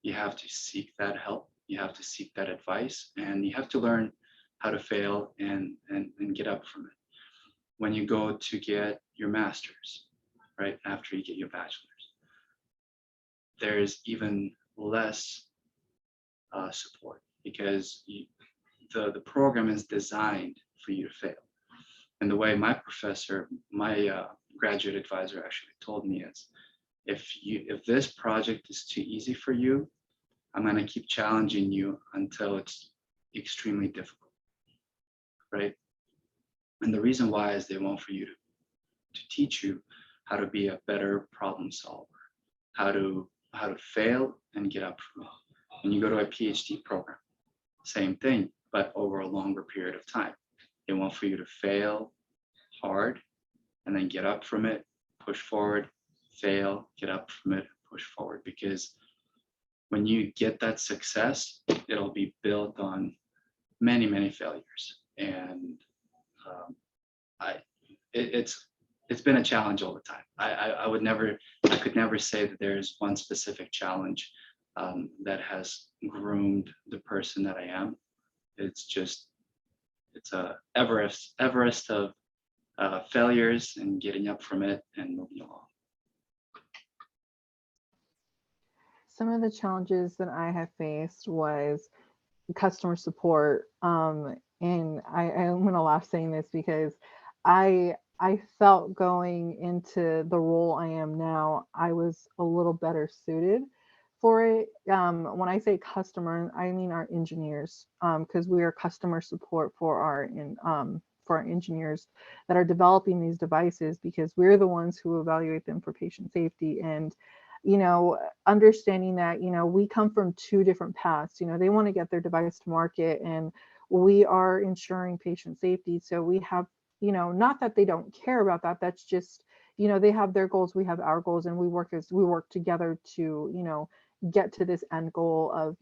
You have to seek that help. You have to seek that advice, and you have to learn how to fail and get up from it. When you go to get your master's, right, after you get your bachelor's, there's even less support, because the program is designed for you to fail. And the way my graduate advisor actually told me is, if this project is too easy for you, I'm going to keep challenging you until it's extremely difficult, right? And the reason why is they want for you to teach you how to be a better problem solver, how to fail and get up from it. When you go to a PhD program, same thing, but over a longer period of time. They want for you to fail hard and then get up from it, push forward, fail, get up from it, push forward. Because when you get that success, it'll be built on many, many failures. And it's been a challenge all the time. I could never say that there's one specific challenge that has groomed the person that I am. It's a Everest of failures and getting up from it and moving along. Some of the challenges that I have faced was customer support. And I'm going to laugh saying this because I felt going into the role I am now, I was a little better suited for it. When I say customer, I mean our engineers, because we are customer support for our engineers that are developing these devices, because we're the ones who evaluate them for patient safety. And understanding that we come from two different paths. They want to get their device to market, and we are ensuring patient safety. So we have, not that they don't care about that. That's just, they have their goals, we have our goals, and we work together to get to this end goal of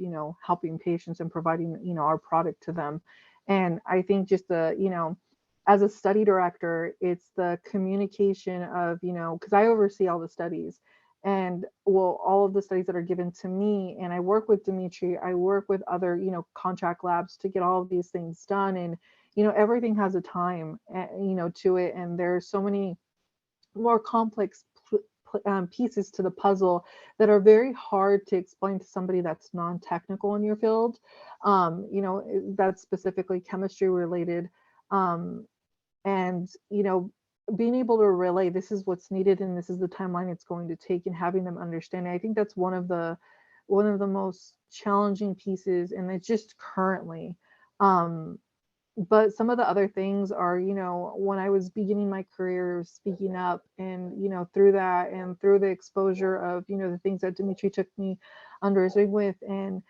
helping patients and providing our product to them. And I think just as a study director, it's the communication of because I oversee all the studies, and all of the studies that are given to me, and I work with Dimitri, I work with other contract labs to get all of these things done. And everything has a time to it, and there's so many more complex pieces to the puzzle that are very hard to explain to somebody that's non-technical in your field, that's specifically chemistry related. And being able to relay, this is what's needed and this is the timeline it's going to take, and having them understand it, I think that's one of the most challenging pieces, and it's just currently. But some of the other things are, when I was beginning my career, speaking up, and through that and through the exposure of the things that Dimitri took me under his wing with, and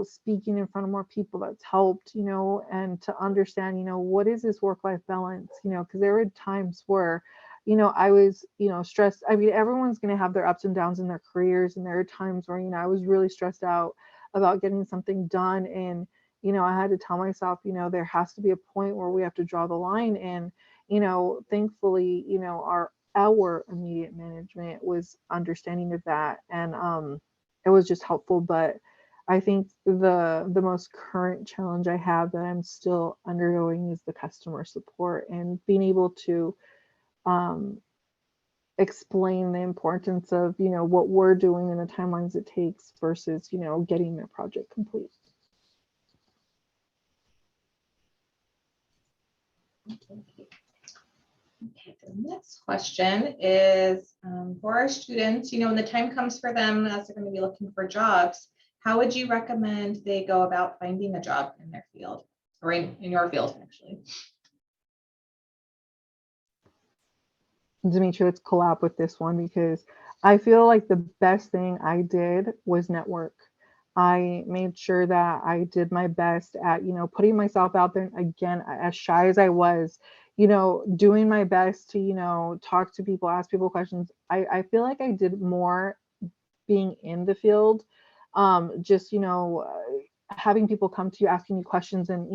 speaking in front of more people, that's helped, and to understand, what is this work-life balance, because there were times where, I was, stressed. I mean, everyone's going to have their ups and downs in their careers. And there are times where, I was really stressed out about getting something done. And, I had to tell myself, there has to be a point where we have to draw the line. And, thankfully, our immediate management was understanding of that. And it was just helpful. But I think the most current challenge I have that I'm still undergoing is the customer support, and being able to explain the importance of what we're doing and the timelines it takes versus getting their project complete. Okay, the next question is for our students, when the time comes for them as they're going to be looking for jobs, how would you recommend they go about finding a job in their field, or in your field, actually? Dimitri, let's collab with this one, because I feel like the best thing I did was network. I made sure that I did my best at, putting myself out there. Again, as shy as I was, doing my best to, talk to people, ask people questions. I feel like I did more being in the field, just, having people come to you, asking you questions, and,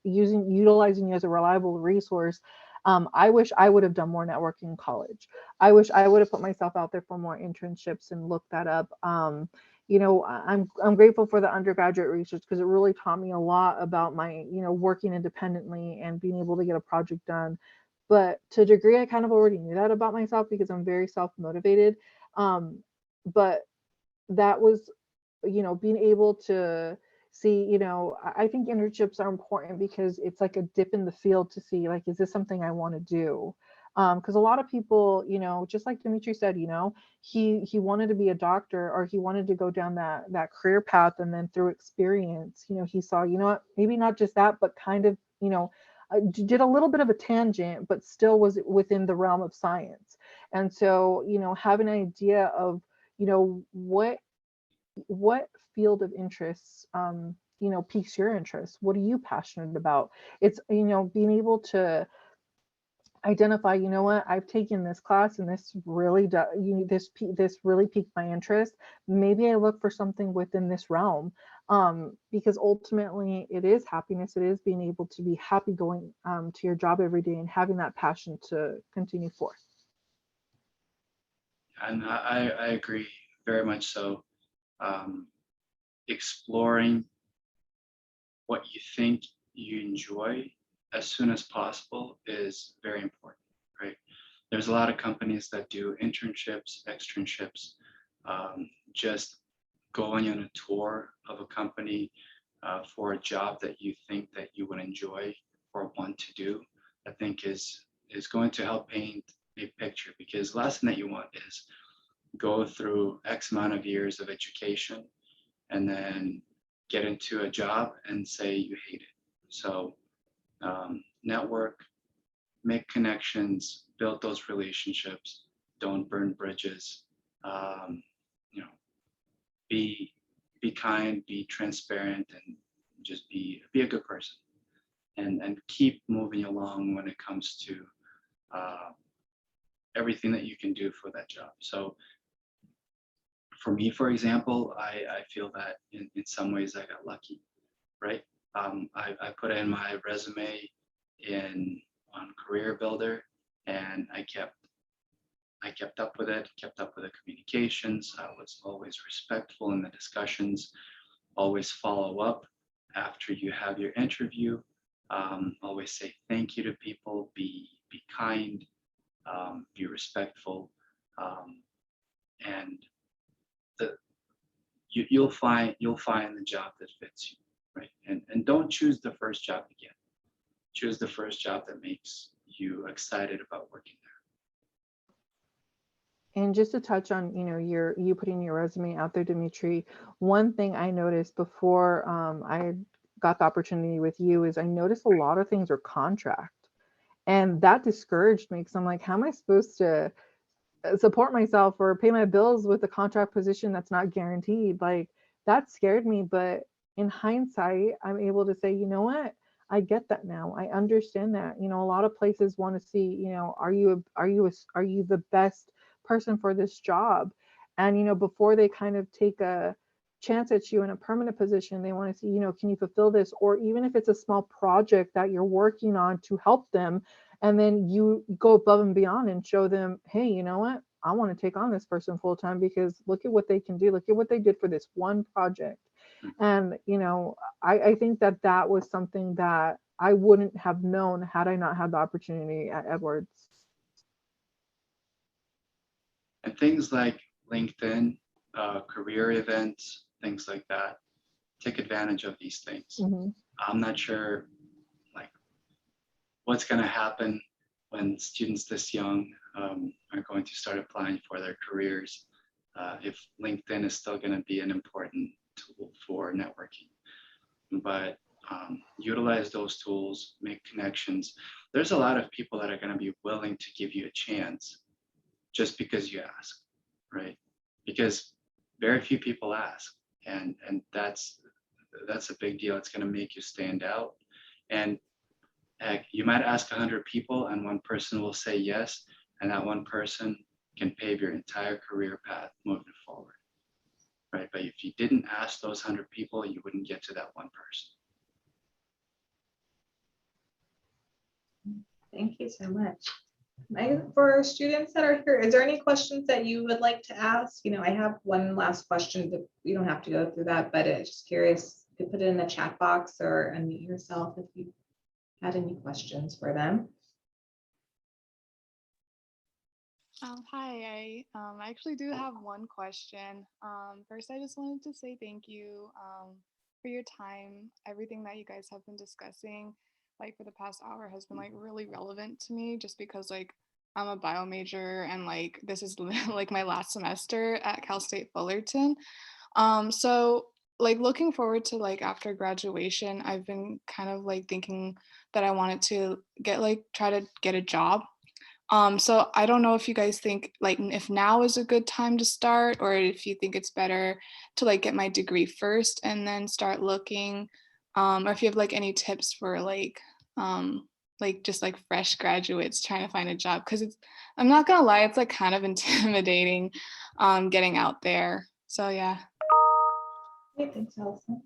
utilizing you as a reliable resource. I wish I would have done more networking in college. I wish I would have put myself out there for more internships and looked that up. I'm grateful for the undergraduate research, because it really taught me a lot about my, working independently and being able to get a project done. But to a degree, I kind of already knew that about myself, because I'm very self-motivated. But that was, being able to see, I think internships are important, because it's like a dip in the field to see, like, is this something I want to do? Because a lot of people, just like Dimitri said, he wanted to be a doctor, or he wanted to go down that career path, and then through experience, he saw, what, maybe not just that, but kind of, did a little bit of a tangent, but still was within the realm of science. And so, have an idea of, what field of interests piques your interest. What are you passionate about? It's being able to identify, what, I've taken this class and this really this really piqued my interest. Maybe I look for something within this realm, because ultimately it is happiness. It is being able to be happy going to your job every day and having that passion to continue forth. And I agree very much so. Exploring what you think you enjoy as soon as possible is very important, right? There's a lot of companies that do internships, externships, just going on a tour of a company for a job that you think that you would enjoy or want to do, I think is going to help paint a picture, because the last thing that you want is go through X amount of years of education and then get into a job and say you hate it. So network, make connections, build those relationships, don't burn bridges, you know, be kind, be transparent, and just be a good person, and keep moving along when it comes to everything that you can do for that job. So for me, for example, I feel that in some ways I got lucky, right? I put in my resume on Career Builder, and I kept up with it, kept up with the communications. I was always respectful in the discussions, always follow up after you have your interview. Always say thank you to people, be kind, be respectful, and you'll find the job that fits you, right? And don't choose the first job again. Choose the first job that makes you excited about working there. And just to touch on, you putting your resume out there, Dimitri, one thing I noticed before I got the opportunity with you is I noticed a lot of things are contract. And that discouraged me because I'm like, how am I supposed to support myself or pay my bills with a contract position that's not guaranteed? Like, that scared me. But in hindsight, I'm able to say, you know what? I get that now. I understand that. A lot of places want to see, are you the best person for this job? And before they kind of take a chance at you in a permanent position, they want to see, can you fulfill this? Or even if it's a small project that you're working on to help them, and then you go above and beyond and show them, hey, you know what? I want to take on this person full time because look at what they can do. Look at what they did for this one project. And, I think that was something that I wouldn't have known had I not had the opportunity at Edwards. And things like LinkedIn, career events, things like that, take advantage of these things. Mm-hmm. I'm not sure like what's going to happen when students this young are going to start applying for their careers, if LinkedIn is still going to be an important tool for networking. But utilize those tools, make connections. There's a lot of people that are going to be willing to give you a chance just because you ask, right? Because very few people ask, and that's a big deal. It's going to make you stand out. And heck, you might ask 100 people and one person will say yes, and that one person can pave your entire career path moving forward, right? But if you didn't ask those 100 people, you wouldn't get to that one person. Thank you so much. For students that are here, is there any questions that you would like to ask? I have one last question, but you don't have to go through that, but just curious, you could put it in the chat box or unmute yourself if you had any questions for them. Hi, I actually do have one question. First, I just wanted to say thank you for your time. Everything that you guys have been discussing, like for the past hour, has been like really relevant to me, just because like I'm a bio major and like this is like my last semester at Cal State Fullerton. So like looking forward to like after graduation, I've been kind of like thinking that I wanted to try to get a job. So I don't know if you guys think like if now is a good time to start, or if you think it's better to like get my degree first and then start looking, or if you have like any tips for like just like fresh graduates trying to find a job, because I'm not gonna lie, it's like kind of intimidating getting out there. So yeah. Thanks, Allison.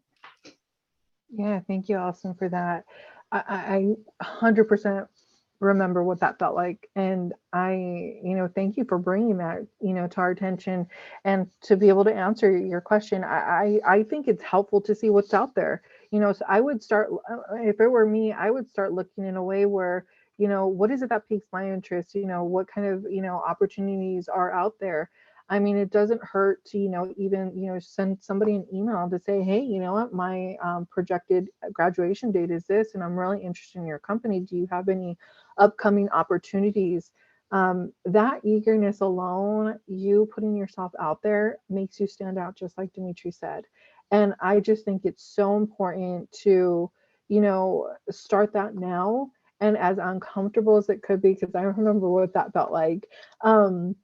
Yeah, thank you, Allison, for that. I 100% remember what that felt like, and I thank you for bringing that to our attention and to be able to answer your question. I think it's helpful to see what's out there. So I would start, if it were me, I would start looking in a way where what is it that piques my interest, what kind of opportunities are out there. I mean, it doesn't hurt to, even, send somebody an email to say, hey, you know what, my projected graduation date is this, and I'm really interested in your company. Do you have any upcoming opportunities? That eagerness alone, you putting yourself out there, makes you stand out, just like Dimitri said. And I just think it's so important to, start that now. And as uncomfortable as it could be, because I remember what that felt like, um,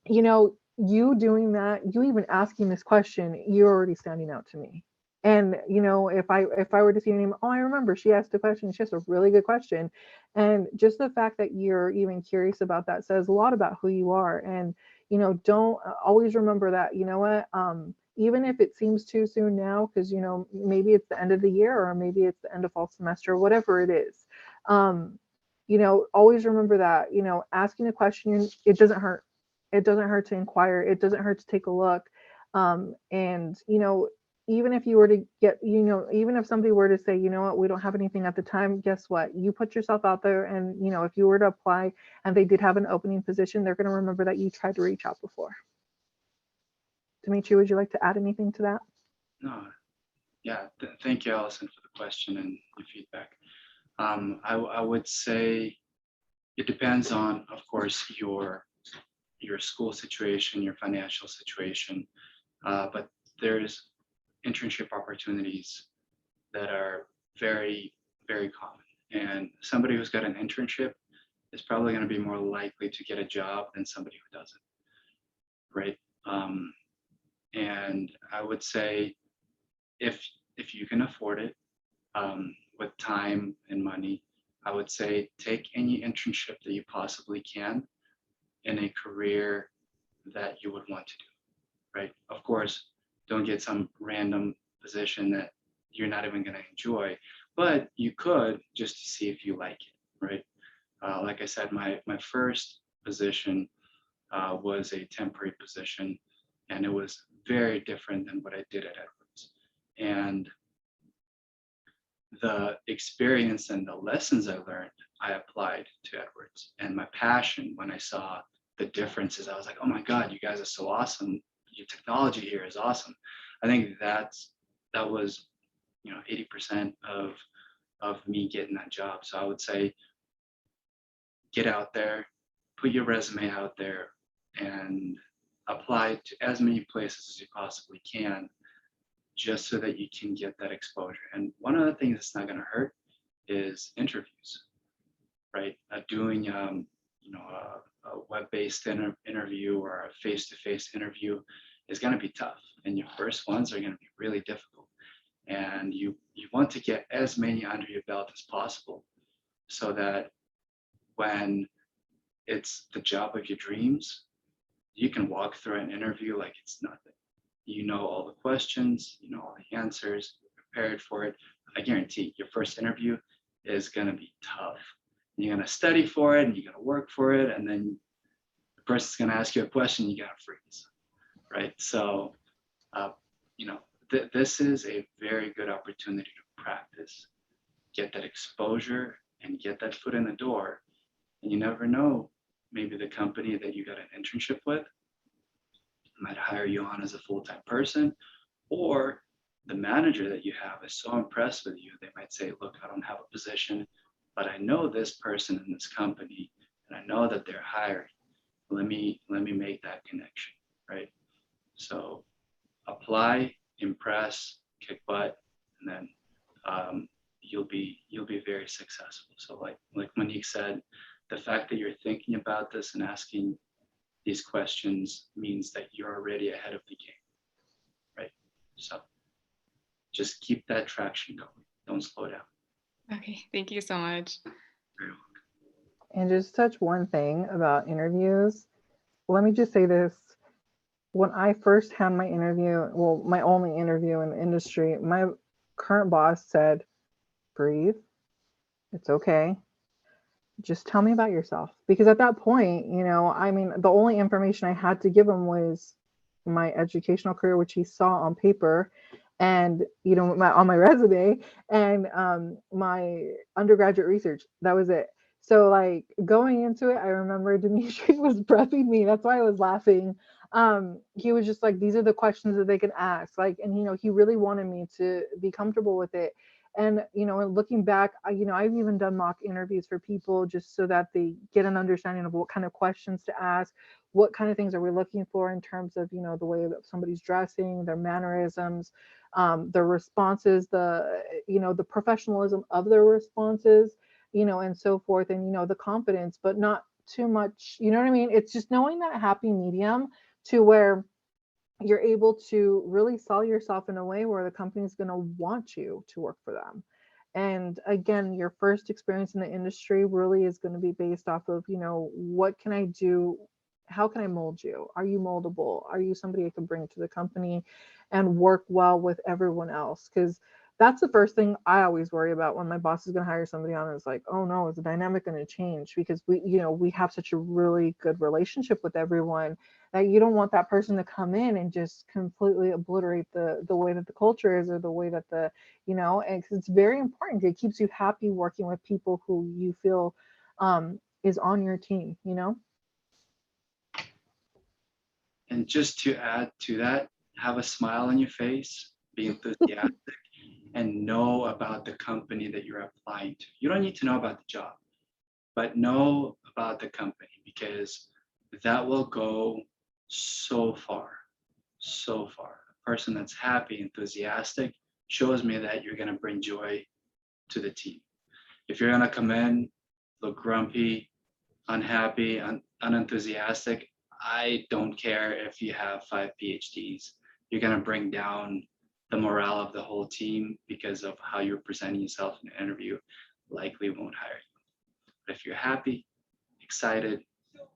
you doing that, you even asking this question, you're already standing out to me. And if I were to see your name, oh, I remember she asked a question. She asked a really good question. And just the fact that you're even curious about that says a lot about who you are. And don't always remember that, what, even if it seems too soon now, because maybe it's the end of the year, or maybe it's the end of fall semester, whatever it is. Always remember that, asking a question, it doesn't hurt. It doesn't hurt to inquire. It doesn't hurt to take a look. And even if you were to get, even if somebody were to say, you know what, we don't have anything at the time, guess what? You put yourself out there, and if you were to apply and they did have an opening position, they're going to remember that you tried to reach out before. Dimitri, would you like to add anything to that? No, yeah, thank you, Allison, for the question and your feedback. I would say it depends on, of course, your school situation, your financial situation, but there's internship opportunities that are very, very common. And somebody who's got an internship is probably going to be more likely to get a job than somebody who doesn't, right? And I would say if you can afford it, with time and money, I would say take any internship that you possibly can in a career that you would want to do, right? Of course, don't get some random position that you're not even going to enjoy, but you could, just to see if you like it, right? Like I said, my first position was a temporary position, and it was very different than what I did at Edwards. And the experience and the lessons I learned, I applied to Edwards. And my passion, when I saw the differences, I was like, oh my God, you guys are so awesome. Your technology here is awesome. I think that was 80% of me getting that job. So I would say get out there, put your resume out there, and apply to as many places as you possibly can, just so that you can get that exposure. And one of the things that's not going to hurt is interviews, right? Doing a web-based interview or a face-to-face interview is going to be tough, and your first ones are going to be really difficult. And you want to get as many under your belt as possible, so that when it's the job of your dreams, you can walk through an interview like it's nothing. You know all the questions, you know all the answers, you're prepared for it. I guarantee your first interview is going to be tough. You're going to study for it, and you're going to work for it, and then the person's going to ask you a question, you got to freeze, right? So, this is a very good opportunity to practice, get that exposure, and get that foot in the door. And you never know, maybe the company that you got an internship with might hire you on as a full-time person, or the manager that you have is so impressed with you, they might say, look, I don't have a position, but I know this person in this company, and I know that they're hiring. Let me make that connection, right? So apply, impress, kick butt, and then you'll be very successful. So like Monique said, the fact that you're thinking about this and asking these questions means that you're already ahead of the game, right? So just keep that traction going. Don't slow down. Okay, thank you so much. Very welcome. And just touch one thing about interviews. Let me just say this. When I first had my interview, well, my only interview in the industry, my current boss said, breathe. It's okay. Just tell me about yourself. Because at that point, the only information I had to give him was my educational career, which he saw on paper, and on my resume, and my undergraduate research. That was it. So going into it, I remember Dimitri was prepping me. That's why I was laughing. He was just like, these are the questions that they can ask. And he really wanted me to be comfortable with it. And, and looking back, I've even done mock interviews for people just so that they get an understanding of what kind of questions to ask, what kind of things are we looking for in terms of, the way that somebody's dressing, their mannerisms, their responses, the professionalism of their responses, and so forth, and, the confidence, but not too much, you know what I mean? It's just knowing that happy medium to where you're able to really sell yourself in a way where the company's going to want you to work for them. And again, your first experience in the industry really is going to be based off of, what can I do? How can I mold you? Are you moldable? Are you somebody I can bring to the company and work well with everyone else? Because that's the first thing I always worry about when my boss is going to hire somebody on. Is like, oh no, is the dynamic going to change? Because we have such a really good relationship with everyone that you don't want that person to come in and just completely obliterate the way that the culture is, or the way that and it's very important. It keeps you happy working with people who you feel is on your team, And just to add to that, have a smile on your face, be enthusiastic, and know about the company that you're applying to. You don't need to know about the job, but know about the company, because that will go so far, so far. A person that's happy, enthusiastic, shows me that you're going to bring joy to the team. If you're going to come in, look grumpy, unhappy, unenthusiastic, I don't care if you have 5 PhDs. You're going to bring down the morale of the whole team because of how you're presenting yourself in an interview. Likely won't hire you. But if you're happy, excited,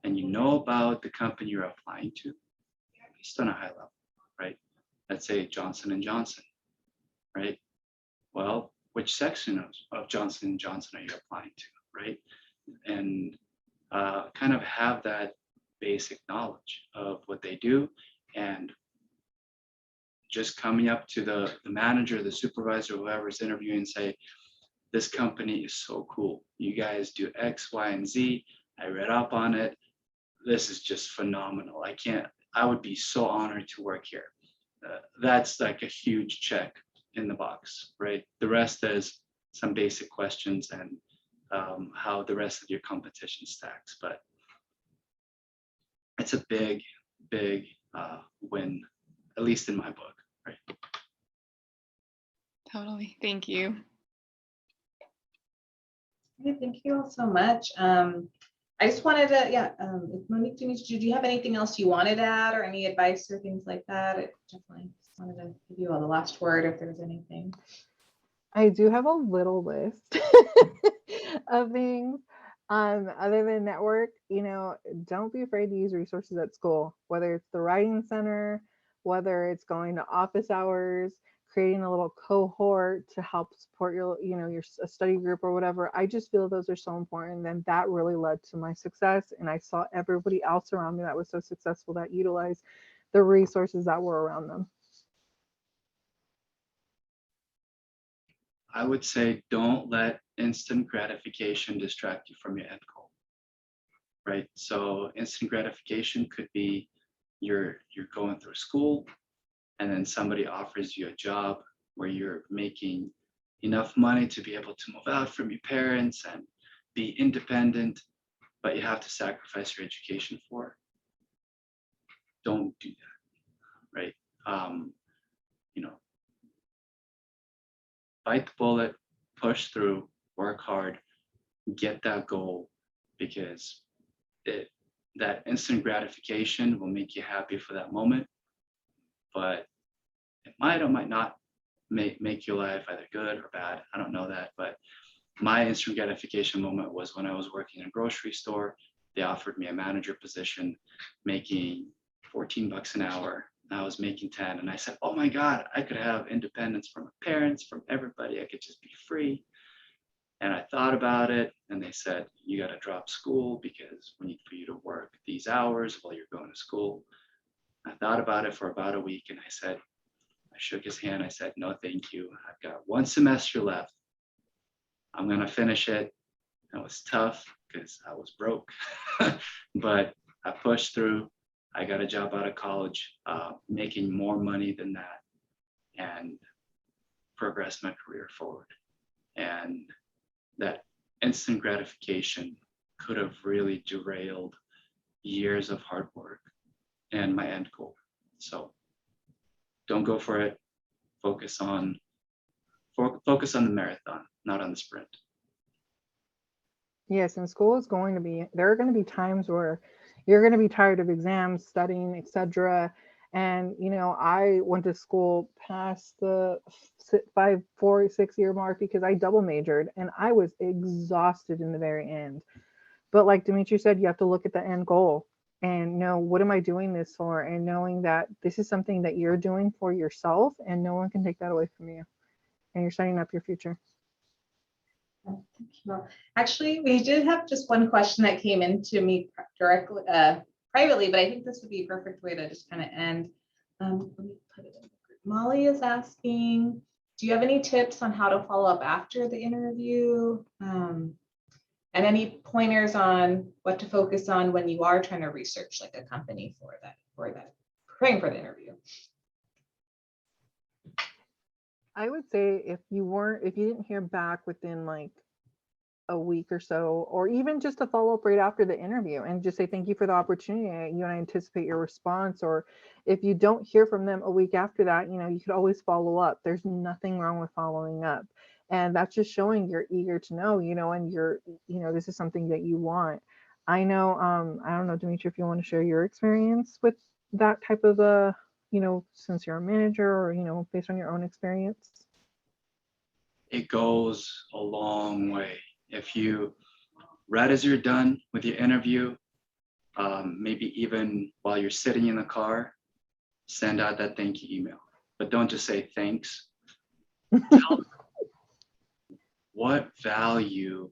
and you know about the company you're applying to, at least on a high level, right? Let's say Johnson & Johnson, right? Well, which section of Johnson & Johnson are you applying to, right? And kind of have that basic knowledge of what they do, and just coming up to the manager, the supervisor, whoever's interviewing, and say, this company is so cool. You guys do X, Y, and Z. I read up on it. This is just phenomenal. I would be so honored to work here. That's like a huge check in the box, right? The rest is some basic questions and how the rest of your competition stacks. But it's a big, big win, at least in my book, right? Totally. Thank you. Okay, thank you all so much. I just wanted to, Monique, Dimitri, do you have anything else you wanted to add, or any advice or things like that? I definitely just wanted to give you all the last word if there's anything. I do have a little list of things. Other than network, don't be afraid to use resources at school, whether it's the writing center, whether it's going to office hours, creating a little cohort to help support your study group or whatever. I just feel those are so important, and that really led to my success. And I saw everybody else around me that was so successful that utilized the resources that were around them. I would say don't let instant gratification distract you from your end goal, right? So instant gratification could be you're going through school, and then somebody offers you a job where you're making enough money to be able to move out from your parents and be independent, but you have to sacrifice your education for it. Don't do that, right? Bite the bullet, push through, work hard, get that goal, because that instant gratification will make you happy for that moment, but it might or might not make your life either good or bad. I don't know that, but my instant gratification moment was when I was working in a grocery store. They offered me a manager position, making $14 an hour. I was making 10, and I said, oh my God, I could have independence from my parents, from everybody. I could just be free. And I thought about it, and they said, you got to drop school because we need for you to work these hours while you're going to school. I thought about it for about a week, and I shook his hand. I said, no, thank you. I've got 1 semester left. I'm going to finish it. It was tough because I was broke, but I pushed through. I got a job out of college, making more money than that, and progressed my career forward. And that instant gratification could have really derailed years of hard work and my end goal. So don't go for it. Focus on the marathon, not on the sprint. Yes, and school is going to be, there are going to be times where you're going to be tired of exams, studying, etc. And, I went to school past the 6 year mark because I double majored and I was exhausted in the very end. But like Dimitri said, you have to look at the end goal and know, what am I doing this for? And knowing that this is something that you're doing for yourself and no one can take that away from you. And you're setting up your future. Thank you. Actually, we did have just one question that came in to me directly, privately, but I think this would be a perfect way to just kind of end. Let me put it in the group. Molly is asking, do you have any tips on how to follow up after the interview? And any pointers on what to focus on when you are trying to research like a company for that, preparing for the interview? I would say if you didn't hear back within like a week or so, or even just a follow up right after the interview and just say, thank you for the opportunity, and I anticipate your response. Or if you don't hear from them a week after that, you could always follow up. There's nothing wrong with following up. And that's just showing you're eager to know, and you're, this is something that you want. I know, I don't know, Dimitri, if you want to share your experience with that type of since you're a manager or, based on your own experience. It goes a long way. If you, right as you're done with your interview, maybe even while you're sitting in the car, send out that thank you email. But don't just say thanks. Tell them what value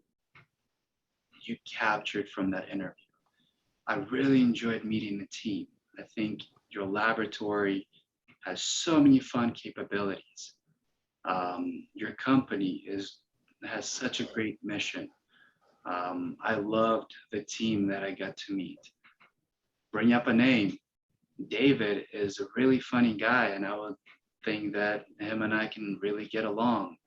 you captured from that interview. I really enjoyed meeting the team. I think your laboratory has so many fun capabilities. Your company has such a great mission. I loved the team that I got to meet. Bring up a name. David is a really funny guy, and I would think that him and I can really get along.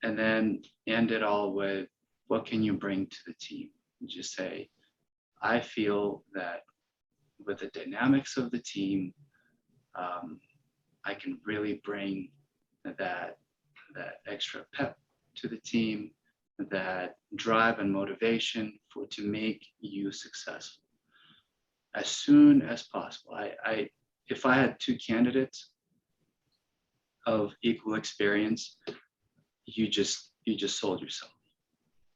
And then end it all with, what can you bring to the team? And just say, I feel that with the dynamics of the team, I can really bring that extra pep to the team, that drive and motivation to make you successful as soon as possible. If I had two candidates of equal experience, you just sold yourself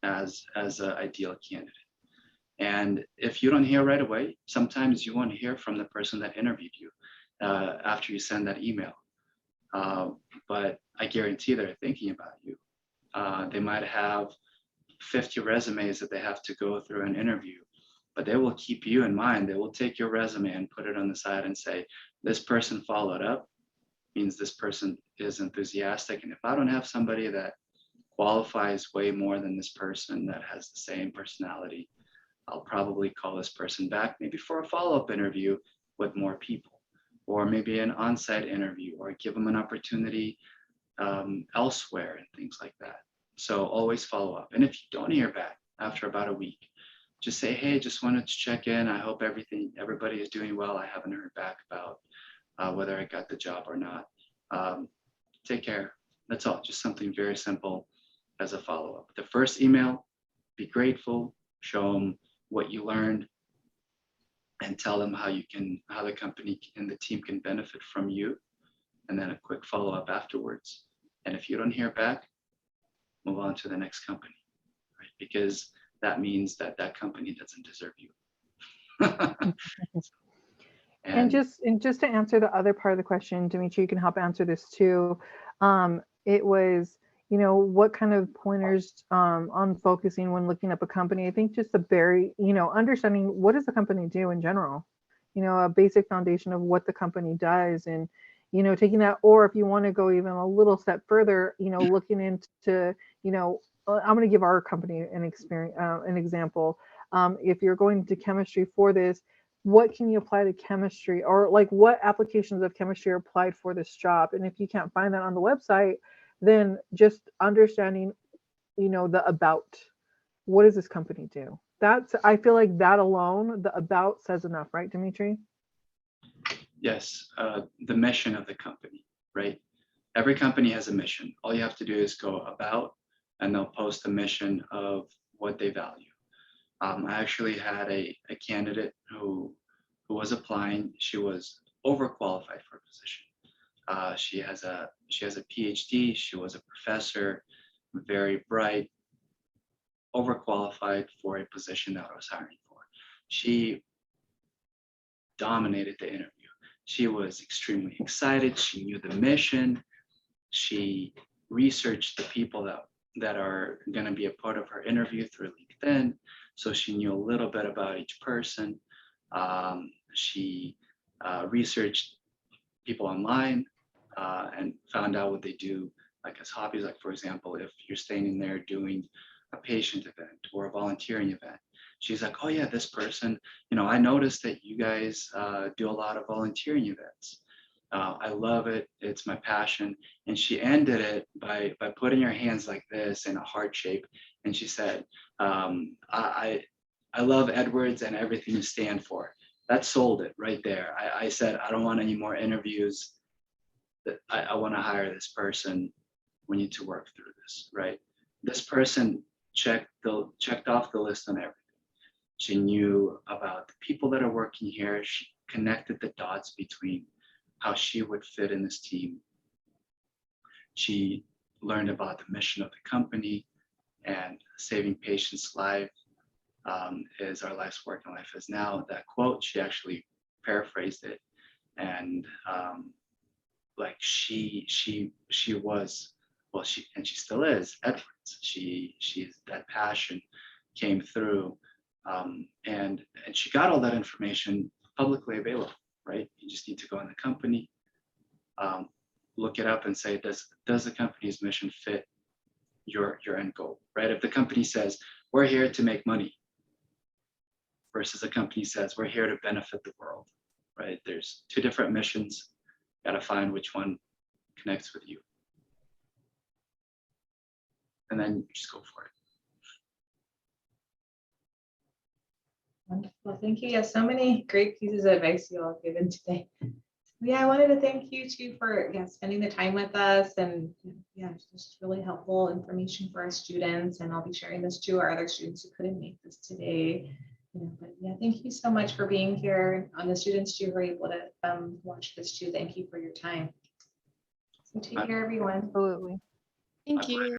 as an ideal candidate. And if you don't hear right away, sometimes you want to hear from the person that interviewed you after you send that email. But I guarantee they're thinking about you. They might have 50 resumes that they have to go through an interview, but they will keep you in mind. They will take your resume and put it on the side and say, this person followed up, means this person is enthusiastic. And if I don't have somebody that qualifies way more than this person that has the same personality, I'll probably call this person back, maybe for a follow-up interview with more people, or maybe an on-site interview, or give them an opportunity elsewhere and things like that. So always follow up. And if you don't hear back after about a week, just say, hey, just wanted to check in. I hope everybody is doing well. I haven't heard back about whether I got the job or not. Take care. That's all. Just something very simple as a follow-up. The first email, be grateful, show them what you learned, and tell them how the company and the team can benefit from you. And then a quick follow-up afterwards. And if you don't hear back, move on to the next company, right? Because that means that company doesn't deserve you. And just to answer the other part of the question, Dimitri, you can help answer this too. It was, what kind of pointers on focusing when looking up a company? I think just the very, understanding what does the company do in general, a basic foundation of what the company does, and, taking that, or if you want to go even a little step further, looking into, I'm going to give our company an example. If you're going to chemistry for this, what can you apply to chemistry, or like what applications of chemistry are applied for this job? And if you can't find that on the website, than just understanding, the about. What does this company do? I feel like that alone, the about says enough, right, Dimitri? Yes, the mission of the company, right? Every company has a mission. All you have to do is go about, and they'll post a mission of what they value. I actually had a candidate who was applying. She was overqualified for a position. She has a PhD. She was a professor, very bright, overqualified for a position that I was hiring for. She dominated the interview. She was extremely excited. She knew the mission. She researched the people that are going to be a part of her interview through LinkedIn. So she knew a little bit about each person. She researched people online and found out what they do, like as hobbies. Like, for example, if you're standing there doing a patient event or a volunteering event, she's like, oh yeah, this person, I noticed that you guys do a lot of volunteering events. I love it. It's my passion. And she ended it by putting her hands like this in a heart shape. And she said, I love Edwards and everything you stand for. That sold it right there. I said, I don't want any more interviews. I want to hire this person. We need to work through this, right? This person checked off the list on everything. She knew about the people that are working here. She connected the dots between how she would fit in this team. She learned about the mission of the company, and saving patients' lives is our life's work and life is now. That quote, she actually paraphrased it, and like she was, well, she still is Edwards. She's that passion came through, and she got all that information publicly available, right? You just need to go in the company, look it up and say, does the company's mission fit your end goal, right? If the company says, we're here to make money, versus a company says, we're here to benefit the world, right? There's two different missions. Got to find which one connects with you. And then you just go for it. Wonderful. Thank you. Yeah, so many great pieces of advice you all have given today. Yeah, I wanted to thank you too for spending the time with us, and just really helpful information for our students. And I'll be sharing this to our other students who couldn't make this today. But yeah, thank you so much for being here. On the students too who are able to watch this too, thank you for your time. So take care, everyone. Absolutely. Thank you.